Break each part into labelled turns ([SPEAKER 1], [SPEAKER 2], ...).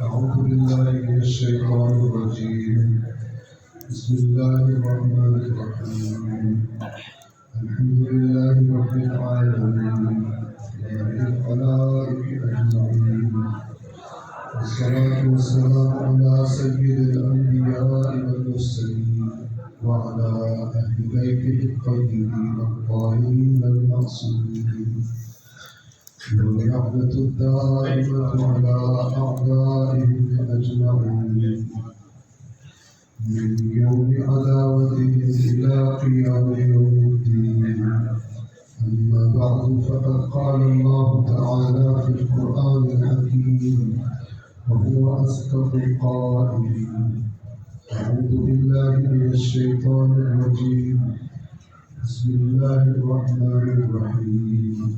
[SPEAKER 1] أعوذ بالله من الشيطان الرجيم. بسم الله الرحمن الرحيم. الحمد لله رب العالمين خالق الخلائق أجمعين، والصلاة والسلام على سيد الأنبياء والمرسلين وعلى أهل بيته الطيبين الطاهرين المعصومين، والرحمة الدائمة على أعدائهم أجمعين من يوم عداوتهم إلى قيام يوم الدين. أما بعد، فقد قال الله تعالى في القرآن الحكيم وهو أصدق القائلين: أعوذ بالله من الشيطان الرجيم. بسم الله الرحمن الرحيم.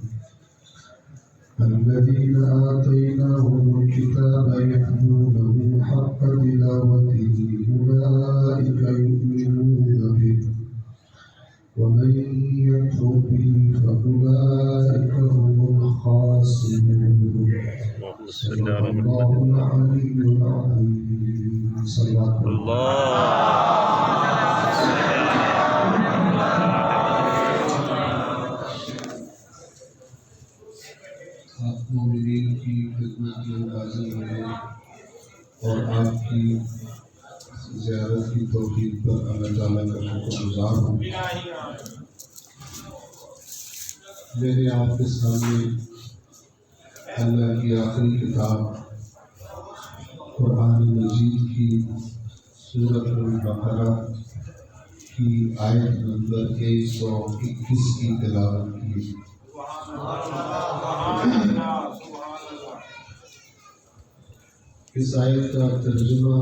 [SPEAKER 1] الذين آتيناهم الكتاب يتلونه حق تلاوته أولئك يؤمنون به، ومن يكفر به فأولئك هم الخاسرون. صدق الله العلي العظيم. صلى آپ مومنین کی خدمت میں حاضر ہوئے اور آپ کی زیارت کی توفیق پر اللہ تعالیٰ کا شکر گزار ہوں۔ میرے آپ کے سامنے اللہ کی آخری کتاب قرآن مجید کی سورۃ البقرہ کی آیت نمبر 121 کی تلاوت کی۔ اس آیت کا ترجمہ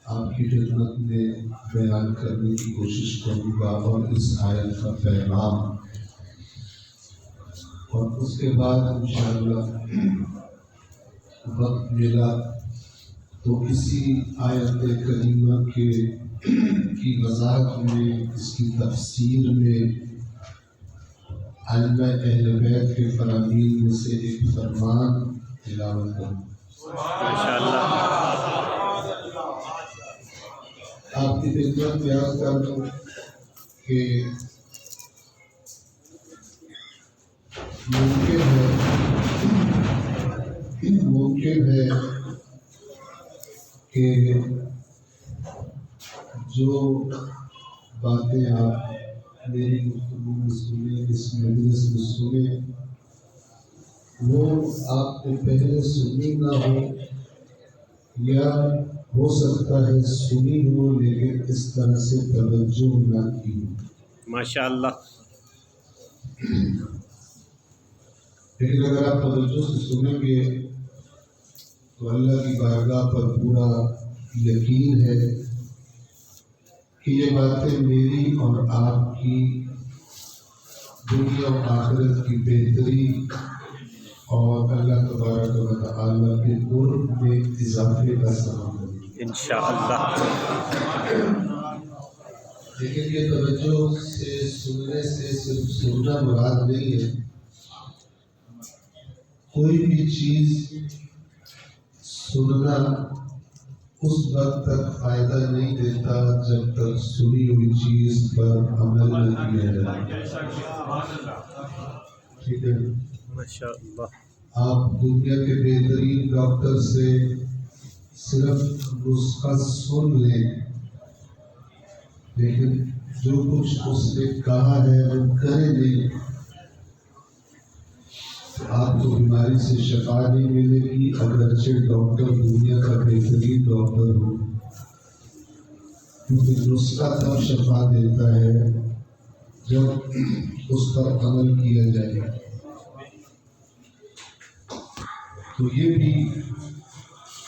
[SPEAKER 1] آپ کی خدمت میں بیان کرنے کی کوشش کروں گا اور اس آیت کا پیغام، اور اس کے بعد انشاءاللہ وقت ملا تو اسی آیت کریمہ کی وضاحت میں، اس کی تفسیر میں علماء اہل بیت کے فرامین میں سے ایک فرمان تلاوت کروں۔ آپ کی خدمت میں عرض کر دوں کہ ممکن ہے کہ جو باتیں آپ میری گفتگو میں سنیں، اس مجلس میں سنیں، وہ آپ نے پہلے سنی نہ ہو، یا ہو سکتا ہے سنی ہو لیکن اس طرح سے توجہ نہ کی ہو۔
[SPEAKER 2] ماشاءاللہ۔
[SPEAKER 1] لیکن اگر آپ توجہ سے سنیں گے تو اللہ کی بارگاہ پر پورا یقین ہے کہ یہ باتیں میری اور آپ کی دنیا و آخرت کی بہتری اور اللہ تبارک و تعالیٰ کے قرب میں اضافے کا سبب ہے
[SPEAKER 2] انشاءاللہ۔
[SPEAKER 1] لیکن یہ توجہ سے سننے سے صرف سننا مراد نہیں ہے۔ کوئی بھی چیز سننا اس وقت تک فائدہ نہیں دیتا جب تک سنی ہوئی چیز پر عمل نہ کیا جائے۔ ٹھیک ہے،
[SPEAKER 2] ماشاءاللہ۔
[SPEAKER 1] آپ دنیا کے بہترین ڈاکٹر سے صرف نسخہ سن لیں، لیکن جو کچھ اس نے کہا ہے وہ کرے نہیں، تو آپ کو بیماری سے شفا نہیں ملے گی، اگرچہ ڈاکٹر دنیا کا بہترین ڈاکٹر ہو، کیونکہ نسخہ تب شفا دیتا ہے جب اس پر عمل کیا جائے۔ تو یہ بھی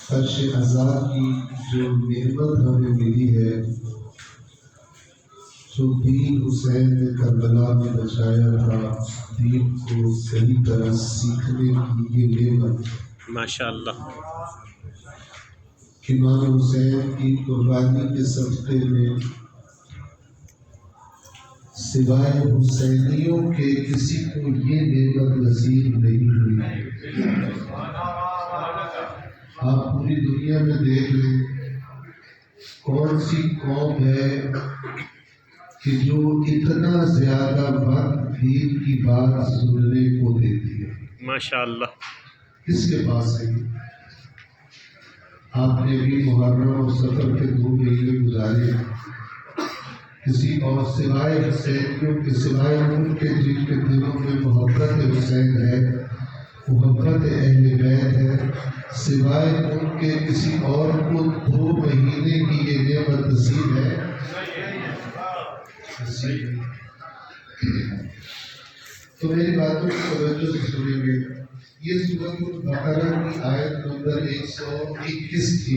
[SPEAKER 1] فرش عذاب کی جو نعمت ہمیں ملی ہے، جو دین حسین نے کربلا میں بچایا تھا، دین کو صحیح طرح سیکھنے کی یہ نعمت،
[SPEAKER 2] ماشاءاللہ۔
[SPEAKER 1] امام حسین کی قربانی کے صدقے میں سوائے حسینیوں کے کسی کو یہ نعمت نصیب نہیں ہوئی۔ آپ پوری دنیا میں دیکھ لیں کون سی قوم ہے کہ جو اتنا زیادہ وقت دین کی بات سننے کو دیتی ہے.
[SPEAKER 2] ماشاء اللہ.
[SPEAKER 1] کس کے پاس ہے؟ آپ نے بھی محرم اور سفر کے 2 مہینے گزارے کسی اور سوائے حسینیوں کے، سوائے ان کے جن کے دلوں میں محبت حسین ہے، محبت اہل بیت ہے، سوائے ان کے کسی اور کو 2 مہینے کی یہ نعمت نصیب ہے؟ تو میری باتوں کی توجہ سے سنیں گے. یہ سورۃ البقرہ کی آیت نمبر 121 تھی،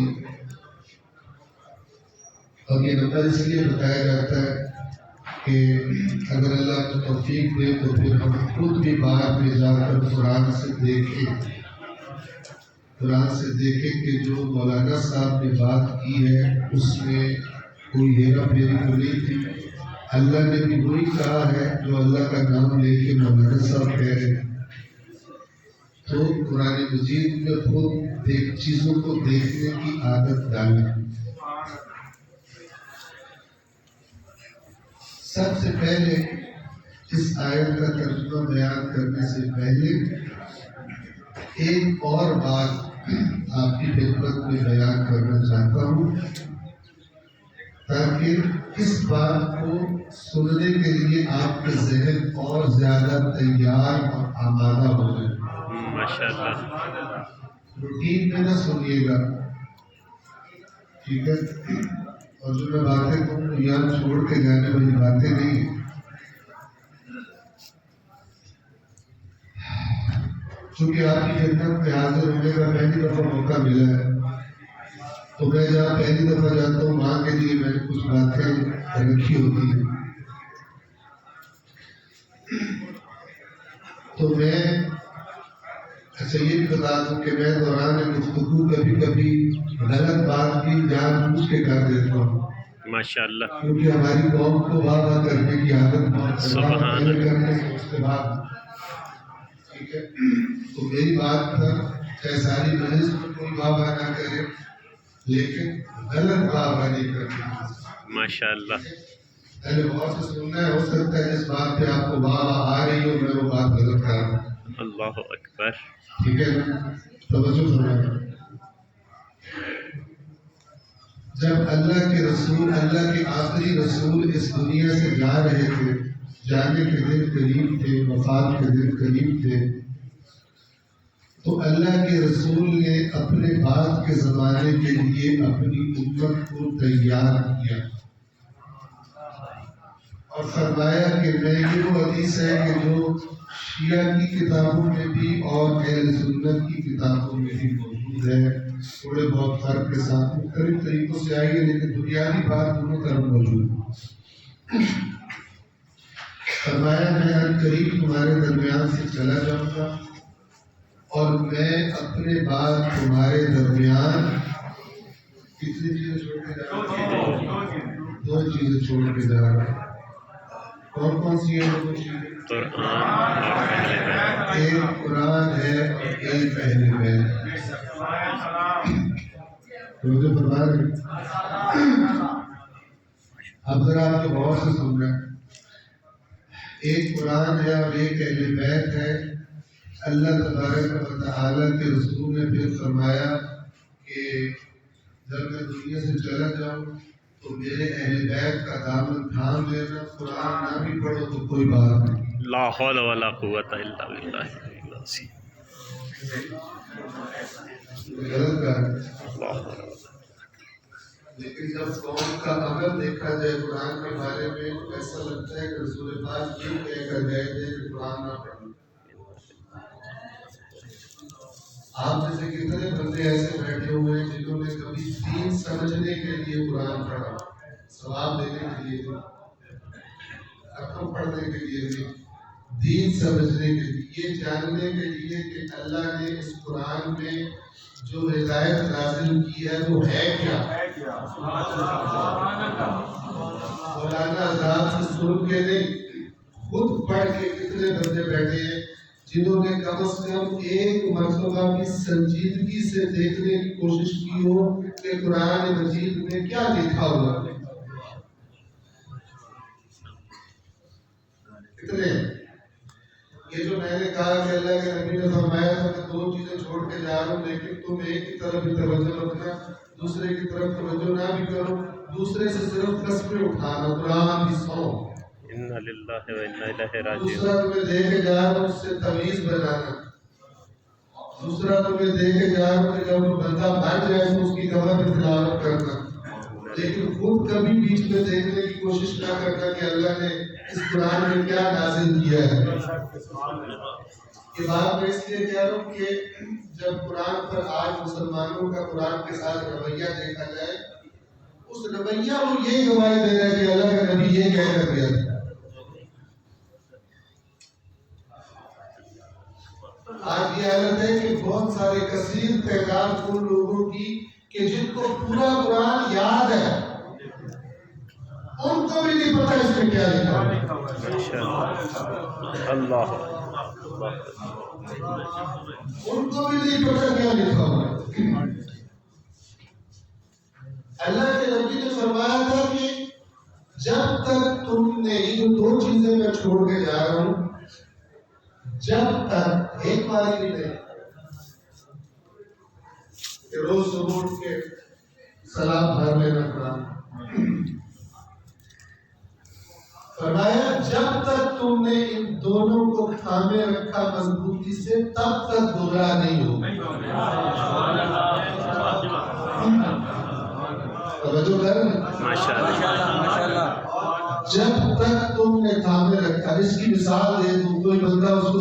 [SPEAKER 1] اور یہ نمبر اس لیے بتایا جاتا ہے کہ اگر اللہ کو توفیق دے تو پھر ہم خود بھی باہر میں جا کر قرآن سے دیکھیں کہ جو مولانا صاحب نے بات کی ہے اس میں کوئی ہیرا پھیری تو نہیں تھی. اللہ نے بھی وہی کہا ہے جو اللہ کا نام لے کے مولانا صاحب کہہ رہے ہیں. تو قرآن مجید میں خود چیزوں کو دیکھنے کی عادت ڈالیں. سب سے پہلے اس آیت کا ترجمہ بیان کرنے سے پہلے ایک اور بات آپ کی خدمت میں بیان کرنا چاہتا ہوں تاکہ اس بات کو سننے کے لیے آپ کے ذہن اور زیادہ تیار اور آمادہ ہو جائے.
[SPEAKER 2] ماشاء اللہ.
[SPEAKER 1] روٹین میں نہ سنیے گا، ٹھیک ہے؟ اور جو میں باتیں کہوں یہاں چھوڑ کے جانے والی باتیں نہیں ہیں. چونکہ آپ کی خدمت میں حاضر ہونے کا پہلی دفعہ موقع ملا ہے، تو میں جہاں پہلی دفعہ جاتا ہوں وہاں کے لیے میں نے کچھ باتیں رکھی ہوتی ہیں. تو میں اچھا یہ بھی بتا دوں کہ میں دوران گفتگو کبھی کبھی غلط بات بھی جان بوجھ کے کر دیتا ہوں.
[SPEAKER 2] ماشاء اللہ.
[SPEAKER 1] کیونکہ ہماری قوم کو واہ واہ کرنے کی عادت بہت ہے،
[SPEAKER 2] سبحان اللہ.
[SPEAKER 1] کرنے سے اس کے بعد ٹھیک ہے. تو میری بات پر چاہے ساری مجلس میں کوئی واہ واہ نہ کرے لیکن غلط واہ واہ نہیں کرنی.
[SPEAKER 2] ماشاء اللہ.
[SPEAKER 1] پہلے بہت سے سننا ہے، ہو سکتا ہے جس بات پہ آپ کو واہ واہ آ رہی ہو میں وہ بات غلط کر رہا ہوں.
[SPEAKER 2] اللہ اکبر.
[SPEAKER 1] ٹھیک ہے نا؟ توجہ فرمائیں. جب اللہ کے رسول، اللہ کے آخری رسول اس دنیا سے جا رہے تھے، جانے کے دن قریب تھے، وفات کے دن قریب تھے، تو اللہ کے رسول نے اپنے بعد کے زمانے کے لیے اپنی امت کو تیار کیا اور فرمایا کہ میں یہ وہ حدیث ہے کہ جو شیعہ کی کتابوں میں بھی اور اہل سنت کی کتابوں میں بھی موجود ہے، تھوڑے بہت فرق کے ساتھ مختلف طریقوں سے آئی ہے لیکن بنیادی بات دونوں طرف موجود ہے. فرمایا میں عنقریب تمہارے درمیان سے چلا جاؤں گا اور میں اپنے بعد تمہارے درمیان کتنی چیزیں چھوڑ کے جا رہا ہوں؟ 2 چیزیں چھوڑ کے جا رہا ہوں. کون سی ہیں 2 چیزیں؟ ایک قرآن ہے اور ایک اہل بیت. اب ذرا آپ کو غور سے سننا ہے. ایک قرآن ہے اور ایک اہل بیت ہے. اللہ تبارک و تعالیٰ کے رسول نے پھر فرمایا کہ جب میں دنیا سے چلا جاؤں تو میرے اہل بیت کا دامن تھام لینا. قرآن نہ بھی پڑھو تو کوئی بات نہیں.
[SPEAKER 2] لا حول ولا قوت الا باللہ.
[SPEAKER 1] غلط کہا. لیکن جب قوم کا عمل دیکھا جائے قرآن کے بارے میں تو ایسا لگتا ہے کہ رسول پاک یہ کہہ کر گئے تھے کہ قرآن نہ پڑھو. آپ میں سے کتنے بندے ایسے بیٹھے ہوئے ہیں جنہوں نے کبھی دین سمجھنے کے لیے قرآن پڑھا، ثواب دینے کے لیے نہیں، حکم پڑھنے کے لیے نہیں، دین سمجھنے کے لیے، یہ جاننے کے لیے کہ اللہ نے اس قرآن میں جو ہدایت نازل کی ہے وہ ہے کیا. مولانا آزاد سے سن کے نہیں، خود پڑھ کے کتنے بندے بیٹھے ہیں جنہوں نے کم از کم ایک مرتبہ بھی سنجیدگی سے دیکھنے کی کوشش کی ہو کہ قرآن مجید میں کیا لکھا ہوا ہے. کتنے؟ یہ جو میں نے کہا کہ اللہ کے نبی نے فرمایا تھا کہ دو چیزیں چھوڑ کے جا رہا ہوں، لیکن تم ایک کی طرف بھی توجہ رکھنا، دوسرے کی طرف توجہ نہ بھی کرو، دوسرے سے صرف قسمیں اٹھانا، قرآن کی سو.
[SPEAKER 2] انا للہ و انا الیہ راجعون.
[SPEAKER 1] دوسرا تمہیں دے کے جا رہا ہوں اس سے تمیز بنانا. دوسرا تمہیں دے کے جا رہا ہوں کہ جب وہ بندہ بن جائے تو اس کی قبر پہ تلاوت کرنا، لیکن خود کبھی بیچ میں دیکھنے کی کوشش نہ کرنا کہ اللہ نے اس قرآن میں کیا نازل کیا ہے. یہ بات میں اس لیے کہہ رہا ہوں کہ جب قرآن پر آج مسلمانوں کا قرآن کے ساتھ رویہ دیکھا جائے، اس رویہ وہ یہ گواہی دے رہا ہے کہ اللہ کا نبی یہ کہہ کر گیا. آج یہ حالت ہے کہ بہت سارے کثیر تعداد ان لوگوں کی کہ جن کو پورا قرآن یاد ہے، ان کو بھی نہیں پتا اس میں کیا لکھا ہے.
[SPEAKER 2] اللہ
[SPEAKER 1] ان کو بھی نہیں پتا کیا لکھا ہوا ہے. اللہ کے نبی نے فرمایا تھا کہ جب تک تم نے یہ جو دو چیزیں میں چھوڑ کے جا رہا ہوں، جب تک ایک بار بھی نہیں کہ روز صبح اٹھ کے سلام بھر لینا قرآن. فرمایا جب تک تم نے ان دونوں کو تھامے رکھا مضبوطی سے، تب تک گمراہ نہیں ہو. توجہ کر.
[SPEAKER 2] ماشاءاللہ.
[SPEAKER 1] جب تک تم نے تھامے رکھا. اس کی مثال دے دوں، کوئی بندہ اس کو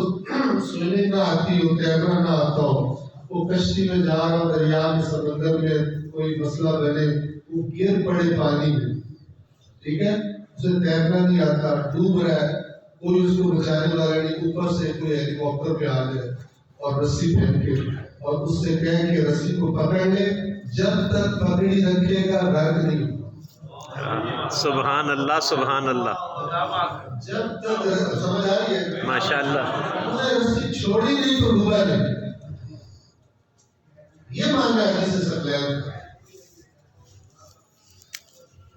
[SPEAKER 1] سوئمنگ نہ آتی ہو، تیرنا نہ آتا ہو، وہ کشتی میں جا رہا ہو، دریا میں، سمندر میں، کوئی مسئلہ بنے، وہ گر پڑے پانی میں، ٹھیک ہے، اسے تیرنا نہیں آتا، ڈوب رہا ہے، کوئی اس کو بچانے والا نہیں، اوپر سے کوئی ہیلی کاپٹر پہ آ جائے اور رسی پہن کے اور اس سے کہیں کہ رسی کو پکڑ لے، جب تک پکڑی رکھے گا غرق نہیں.
[SPEAKER 2] سبحان اللہ سبحان اللہ.
[SPEAKER 1] جب تک سمجھ آ رہی ہے؟
[SPEAKER 2] ماشاءاللہ.
[SPEAKER 1] رسی چھوڑی نہیں تو ڈوبا نہیں. یہ ماننا ہے جسے سکلین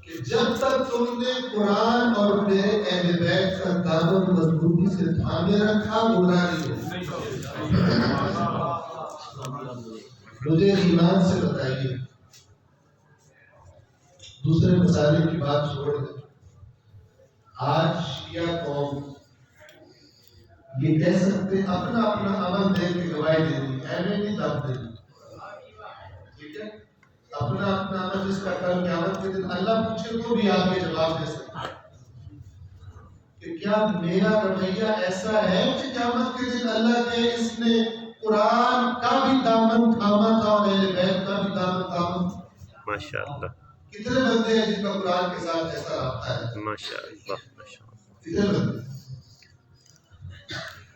[SPEAKER 1] کہ جب تک تم نے قرآن اور میرے اہل بیت کا دامن مضبوطی سے تھامے رکھا، گمراہ نہیں ہو. مجھے ایمان سے بتائیے، دوسرے مسائل کی بات چھوڑ دیں، آج شیعہ قوم یہ کہہ سکتے اپنا اپنا عمل دیکھ کے گواہی دے دی، ایویں نہیں دب دے دی، ٹھیک ہے، اپنا اپنا عمل جس کا کل قیامت کے دن اللہ پوچھے تو بھی آپ یہ جواب دے سکتے کہ کیا میرا رویہ ایسا ہے کہ قیامت کے دن اللہ کے اس نے قرآن کا بھی دامن تھاما تھا اور اہل بیت کا بھی دامن تھاما.
[SPEAKER 2] ماشاءاللہ.
[SPEAKER 1] کتنے بندے ہیں جن کا قرآن کے ساتھ ایسا رابطہ ہے؟
[SPEAKER 2] ماشاءاللہ.
[SPEAKER 1] کتنے بندے؟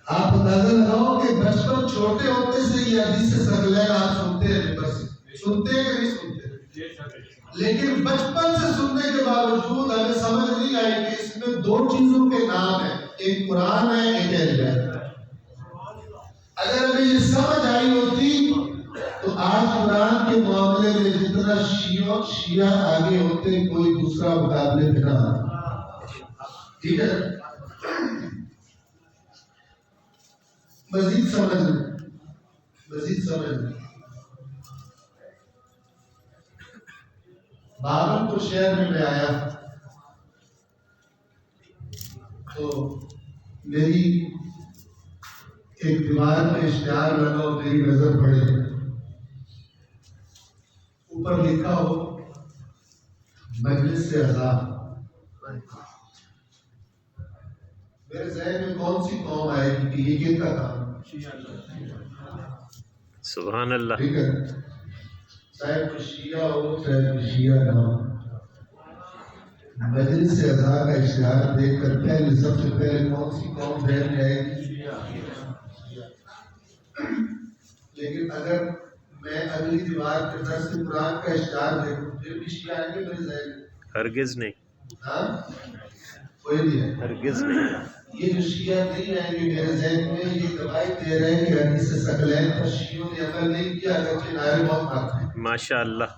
[SPEAKER 1] آپ اندازہ لگاؤ کہ بچپن چھوٹے ہوتے سے یہ حدیث ثقلین آپ سنتے ہیں، بس سنتے ہیں کہ نہیں سنتے، لیکن بچپن سے سننے کے باوجود ہمیں سمجھ نہیں آئی کہ اس میں دو چیزوں کے نام ہیں، ایک قرآن ہے، ایک اہل بیت ہے. اگر ہمیں یہ سمجھ آئی ہوتی تو آج قرآن کے معاملے میں جتنا شیعہ آگے ہوتے کوئی دوسرا مقابلے میں نہ آتا. ٹھیک ہے، مزید سمجھ لیں. بھاگلپور شہر میں آیا تو میری ایک دیوار میں اشتہار لگا اور میری نظر پڑے، اوپر لکھا ہو مجلس عذاب. میرے ذہن میں کون سی قوم آئے گی کہ یہ کن کا کام؟
[SPEAKER 2] سبحان اللہ.
[SPEAKER 1] ٹھیک ہے، چاہے کوئی شیعہ ہو چاہے کوئی شیعہ نہ ہو، مجلس عذاب کا اشتہار دیکھ کر پہلے سب سے پہلے کون سی قوم ذہن میں آئے گی؟ لیکن اگر میں اگلی دیوار پہ درس قرآن کا اشتہار دیکھوں پھر بھی شیعہ آئیں گے میرے ذہن میں؟
[SPEAKER 2] ہرگز نہیں.
[SPEAKER 1] ہاں، کوئی نہیں ہے.
[SPEAKER 2] ہرگز نہیں.
[SPEAKER 1] یہ جو شیعہ نہیں آئیں گے میرے ذہن میں یہ گواہی دے رہے ہیں کہ حدیث ثقلین پر شیعوں نے عمل نہیں کیا اگرچہ نعرے بہت مارتے ہیں.
[SPEAKER 2] ماشاء اللہ.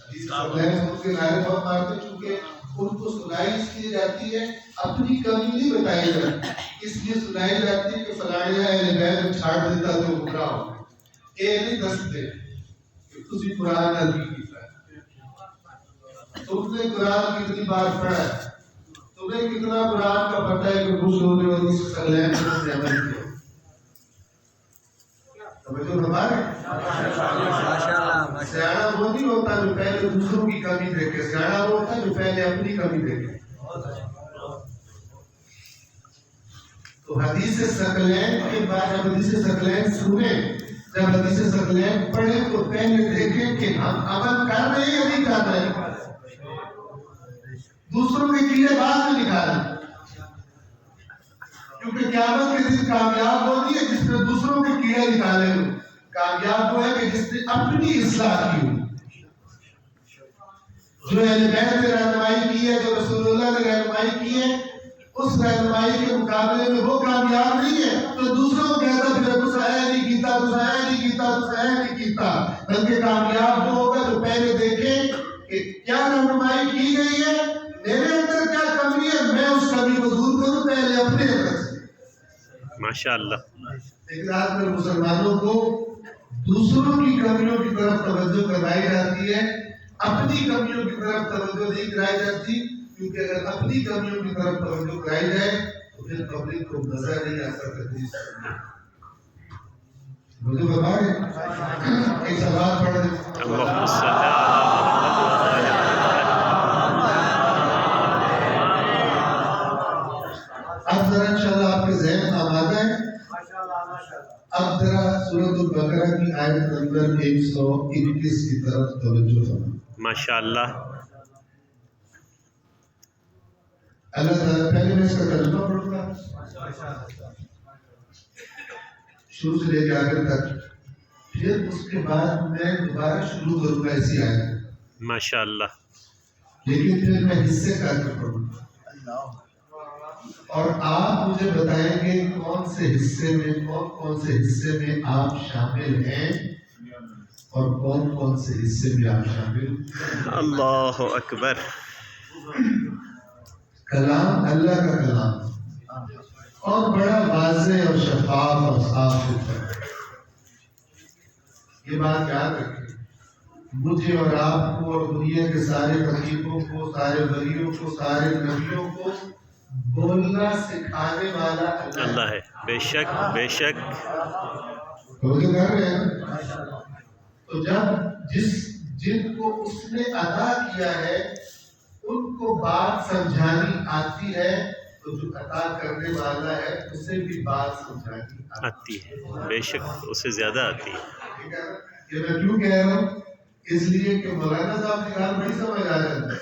[SPEAKER 1] حدیث ثقلین ان کے نعرے بہت مارتے ہیں چونکہ ان کو سنائی اس لیے جاتی ہے اپنی کمی نہیں بتائی جاتی، اس لیے سنائی جاتی ہے کہ فلاں اہل بیت میں چھاڑ دیتا تو گمراہ ہو گئے. یہ نہیں دستے کہ تسی قرآن نازل کیتا ہے، تم نے قرآن کتنی بار پڑھا ہے، تمہیں کتنا قرآن کا پتہ ہے کہ خوش ہونے والی ثقلین پر نے عمل کیا. توجہ ہمارے سیاح وہ نہیں ہوتا جو پہلے دوسروں کی کمی دیکھے، سیاح وہ ہوتا ہے جو پہلے اپنی کمی دیکھے. تو حدیث ثقلین کے بعد جب حدیث ثقلین سنیں، جب حدیث ثقلین پڑھیں تو پہلے دیکھیں کہ ہم عمل کر رہے ہیں یا نہیں کر رہے ہیں. دوسروں کے کیڑے بعد میں نکالیں، کیونکہ قیامت کے دن کامیاب ہوتی ہے جس نے دوسروں کے کیڑے نکالے ہو. کامیاب وہ ہے کہ جس نے اپنی اصلاح کی ہو. جو اہل بیت نے رہنمائی کی ہے، جو رسول اللہ نے رہنمائی کی ہے، اس رہنمائی کے مقابلے میں وہ کامیاب نہیں ہے تو دوسروں کو کہتا پھر تو سایہ نہیں کیتا، تو سایہ نہیں کیتا، تو سایہ نہیں کیتا. بلکہ کامیاب وہ ہوگا جو پہلے دیکھے کہ کیا رہنمائی کی گئی ہے، میرے اندر کیا کمی ہے، میں اس کمی کو دور کروں پہلے اپنے اندر سے.
[SPEAKER 2] ماشاء اللہ.
[SPEAKER 1] لیکن آج کل مسلمانوں کو دوسروں کی کمیوں کی طرف توجہ کروائی جاتی ہے، اپنی کمیوں کی طرف توجہ نہیں کرائی جاتی. کیونکہ اگر اپنی کمیوں کی طرف توجہ کرائی جائے تو پھر پبلک کو مزہ نہیں آتا حدیث سننے. مجھے بتائیں ایک سوال پڑھ دیں.
[SPEAKER 2] اللہم صلی علی
[SPEAKER 1] اب ذرا انشاءاللہ آپ کے ذہن آمادہ ہے. اب ذرا سورۃ البقرہ کی آیت نمبر 121 کی طرف توجہ فرمائیں.
[SPEAKER 2] ماشاء اللہ.
[SPEAKER 1] اللہ تعالیٰ پہلے میں اس کا ترجمہ پڑھوں گا شروع سے لے کے آخر تک، پھر اس کے بعد میں دوبارہ شروع کروں گا اسی آیت.
[SPEAKER 2] ماشاء اللہ.
[SPEAKER 1] لیکن پھر میں حصے کر کے پڑھوں گا اور آپ مجھے بتائیں گے کون سے حصے میں آپ شامل ہیں اور کون سے حصے میں آپ شامل ہیں.
[SPEAKER 2] اللہ اکبر.
[SPEAKER 1] کلام اللہ کا کلام اور بڑا واضح اور شفاف اور صاف ستھرا. یہ بات یاد رکھیں، مجھے اور آپ کو اور دنیا کے سارے خطیبوں کو، سارے ولیوں کو، سارے نبیوں کو بولنا سکھانے والا
[SPEAKER 2] اللہ ہے. بے شک بے شک.
[SPEAKER 1] توجہ کر رہے ہیں. تو جب جن کو اس نے عطا کیا ہے ان کو بات سمجھانی آتی ہے تو جو عطا کرنے والا ہے اسے بھی بات سمجھانی
[SPEAKER 2] آتی ہے. بے شک اسے زیادہ آتی ہے.
[SPEAKER 1] ٹھیک ہے. یہ میں کیوں کہہ رہا ہوں؟ اس لیے کہ مولانا صاحب کی بات بڑی سمجھ آ جاتی ہے،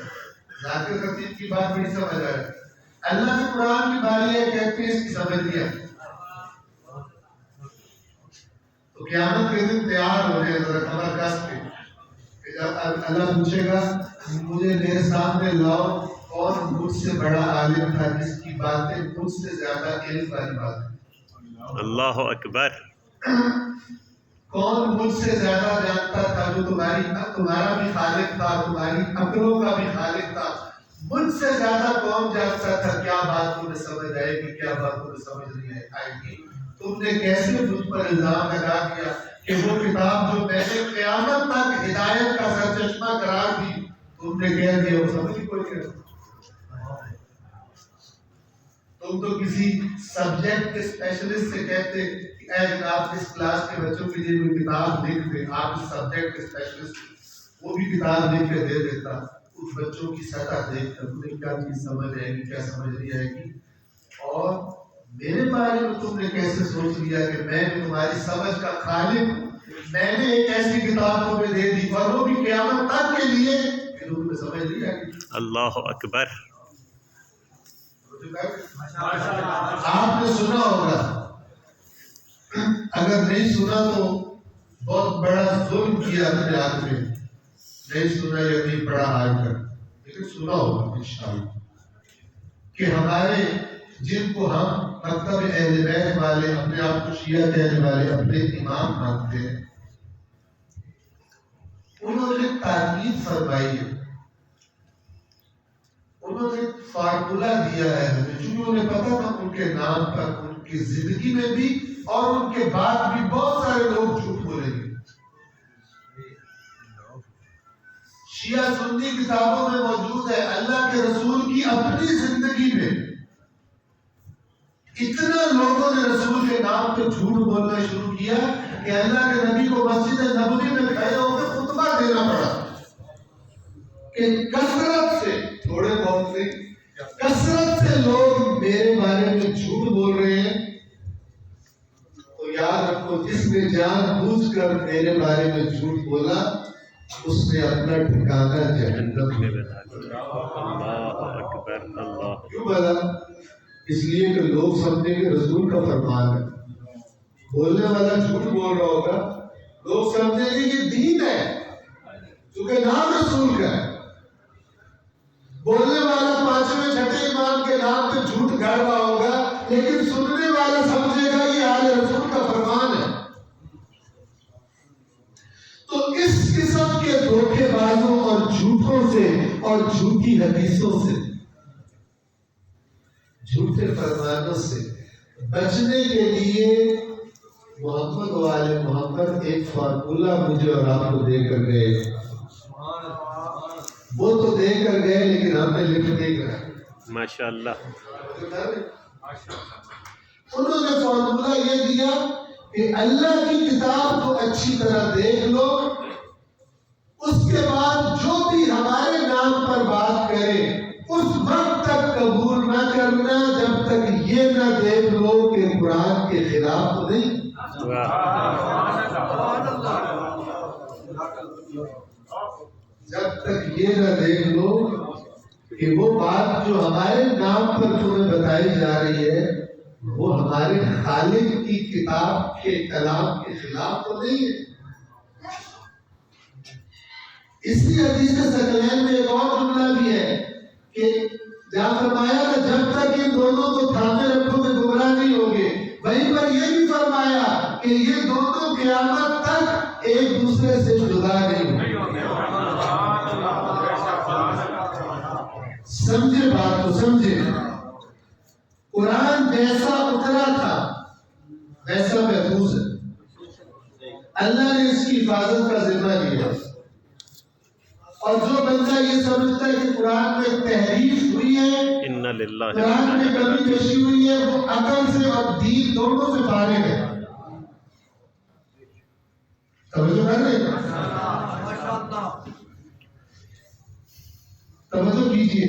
[SPEAKER 1] ذاکر خطیب کی بات بڑی سمجھ آ جاتی ہے. اللہ کے قرآن کی باری ہے کہتے ہیں اس کی سمجھ لیا تو قیامت کے دن تیار ہو جائے ذرا کمر کس کے کہ جب اللہ پوچھے گا مجھے میرے سامنے لاؤ کون مجھ سے بڑا عالم تھا جس کی باتیں مجھ سے زیادہ علم والی باتیں.
[SPEAKER 2] اللہ اکبر.
[SPEAKER 1] کون مجھ سے زیادہ جانتا تھا جو تمہارا بھی خالق تھا، تمہاری عقلوں کا بھی خالق تھا. مجھ سے زیادہ کون جانتا تھا کیا بات تمہیں سمجھ آئے گی، کیا بات تمہیں سمجھ نہیں آئے گی. تم نے کیسے مجھ پر الزام لگا دیا کہ وہ کتاب جو میں نے قیامت تک ہدایت کا سرچشمہ قرار دی تم نے کہہ دیا وہ سمجھ ہی کوئی نہیں. تم تو کسی سبجیکٹ کے اسپیشلسٹ سے کہتے کہ اے جناب اس کلاس کے بچوں کے لیے کوئی کتاب لکھ دیں. آپ اس سبجیکٹ کے اسپیشلسٹ وہ بھی کتاب لکھ کے دے دیتا. اس بچوں کی سطح دیکھ کر تمہیں کیا چیز سمجھ آئے گی، کیا سمجھ نہیں آئے گی. اور میرے بارے میں تم نے کیسے سوچ لیا کہ میں تمہاری سمجھ کا خالق ہوں. میں نے ایک ایسی کتاب تمہیں دے دی اور وہ بھی قیامت تک کے لیے کہ تمہیں سمجھ نہیں آئے گی.
[SPEAKER 2] اللہ اکبر.
[SPEAKER 1] آپ نے سنا ہوگا، اگر نہیں سنا تو بہت بڑا ظلم کیا اپنے آپ میں. نہیں سنا یا نہیں پڑھا آج تک، لیکن سنا ہوگا انشاءاللہ. کہ ہمارے جن کو ہم مکتب اہل بیت والے اپنے آپ کو شیعہ کہنے والے اپنے امام مانتے ہیں، انہوں نے تاکید فرمائی ہے، انہوں نے فارمولہ دیا ہے ہمیں، چونکہ انہیں پتا تھا ان کے نام پر ان کی زندگی میں بھی اور ان کے بعد بھی بہت سارے لوگ جھوٹ بولیں گے۔ شیعہ سنی کتابوں میں موجود ہے، اللہ کے رسول کی اپنی زندگی میں اتنا لوگوں نے رسول کے نام پہ جھوٹ بولنا شروع کیا کہ اللہ کے نبی کو مسجد نبوی میں کھڑے ہو کے خطبہ دینا پڑا کہ کثرت سے، تھوڑے بہت سے، کثرت سے لوگ میرے بارے میں جھوٹ بول رہے ہیں، تو یاد رکھو جس نے جان بوجھ کر میرے بارے میں جھوٹ بولا اس نے اپنا ٹھکانہ جہنم میں بنا لیا۔
[SPEAKER 2] اللہ اکبر، اللہ
[SPEAKER 1] کیوں بولا؟ اس لیے کہ لوگ سمجھیں کہ رسول کا فرمان ہے، بولنے والا جھوٹ بول رہا ہوگا، لوگ سمجھیں گے یہ دین ہے کیونکہ نام رسول کا ہے، بولنے والا پانچویں چھٹے امام کے نام پہ جھوٹ گڑ رہا ہوگا، لیکن سننے والا سمجھے گا یہ آل رسول کا فرمان ہے۔ تو اس قسم کے دھوکے بازوں اور جھوٹوں سے اور جھوٹی حدیثوں سے، جھوٹے فرمانوں سے بچنے کے لیے محمد والے محمد ایک فارمولہ مجھے اور آپ کو دے کر گئے۔ وہ تو دے کر گئے لیکن ہم نے لکھ نہیں کرا۔
[SPEAKER 2] ماشاءاللہ،
[SPEAKER 1] انہوں نے فارمولہ یہ دیا کہ اللہ کی کتاب کو اچھی طرح دیکھ لو، اس کے بعد جو بھی ہمارے نام پر بات کرے اس وقت تک قبول نہ کرنا جب تک یہ نہ دیکھ لو کہ قرآن کے خلاف تو نہیں۔ جب تک یہ نہ دیکھ لو کہ وہ بات جو ہمارے نام پر تمہیں بتائی جا رہی ہے وہ ہمارے خالق کی کتاب کے کلام کے خلاف تو نہیں ہے۔ اسی حدیث ثقلین میں ایک اور جملہ بھی ہے کہ جہاں فرمایا کہ جب تک ان دونوں کو تھامے رکھو گے گمراہ نہیں ہوگے، وہیں پر یہ بھی فرمایا کہ یہ دونوں قیامت تک ایک دوسرے سے جدا نہیں ہوں گے۔ سمجھے بات کو، سمجھے، قرآن جیسا اترا تھا ویسا محفوظ ہے، اللہ نے اس کی حفاظت کا ذمہ لیا، اور جو بندہ یہ سمجھتا ہے کہ قرآن میں تحریف ہوئی ہے،
[SPEAKER 2] اِنَّ لِلَّهِ
[SPEAKER 1] قرآن میں کمی بیشی ہوئی ہے، وہ عقل سے اور دین دونوں سے فارغ ہے۔ توجہ کر رہے ہیں؟ توجہ کیجیے،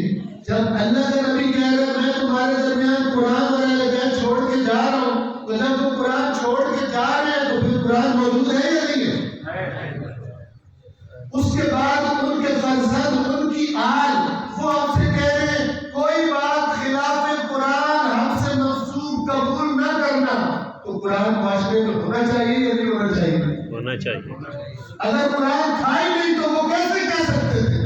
[SPEAKER 1] جب اللہ کا نبی کہہ رہا ہے میں تمہارے درمیان قرآن اور اہل بیت چھوڑ کے جا رہا ہوں، تو جب وہ قرآن چھوڑ کے جا رہے ہیں تو پھر قرآن موجود ہے یا نہیں ہے؟ اس کے بعد ان کے فرزند، ان کی آل، وہ ہم سے کہہ رہے ہیں کوئی بات خلاف قرآن ہم سے منسوب قبول نہ کرنا، تو قرآن معاشرے میں ہونا چاہیے یا نہیں ہونا چاہیے؟ ہونا
[SPEAKER 2] چاہیے۔
[SPEAKER 1] اگر قرآن تھا ہی نہیں تو وہ کیسے کہہ سکتے تھے؟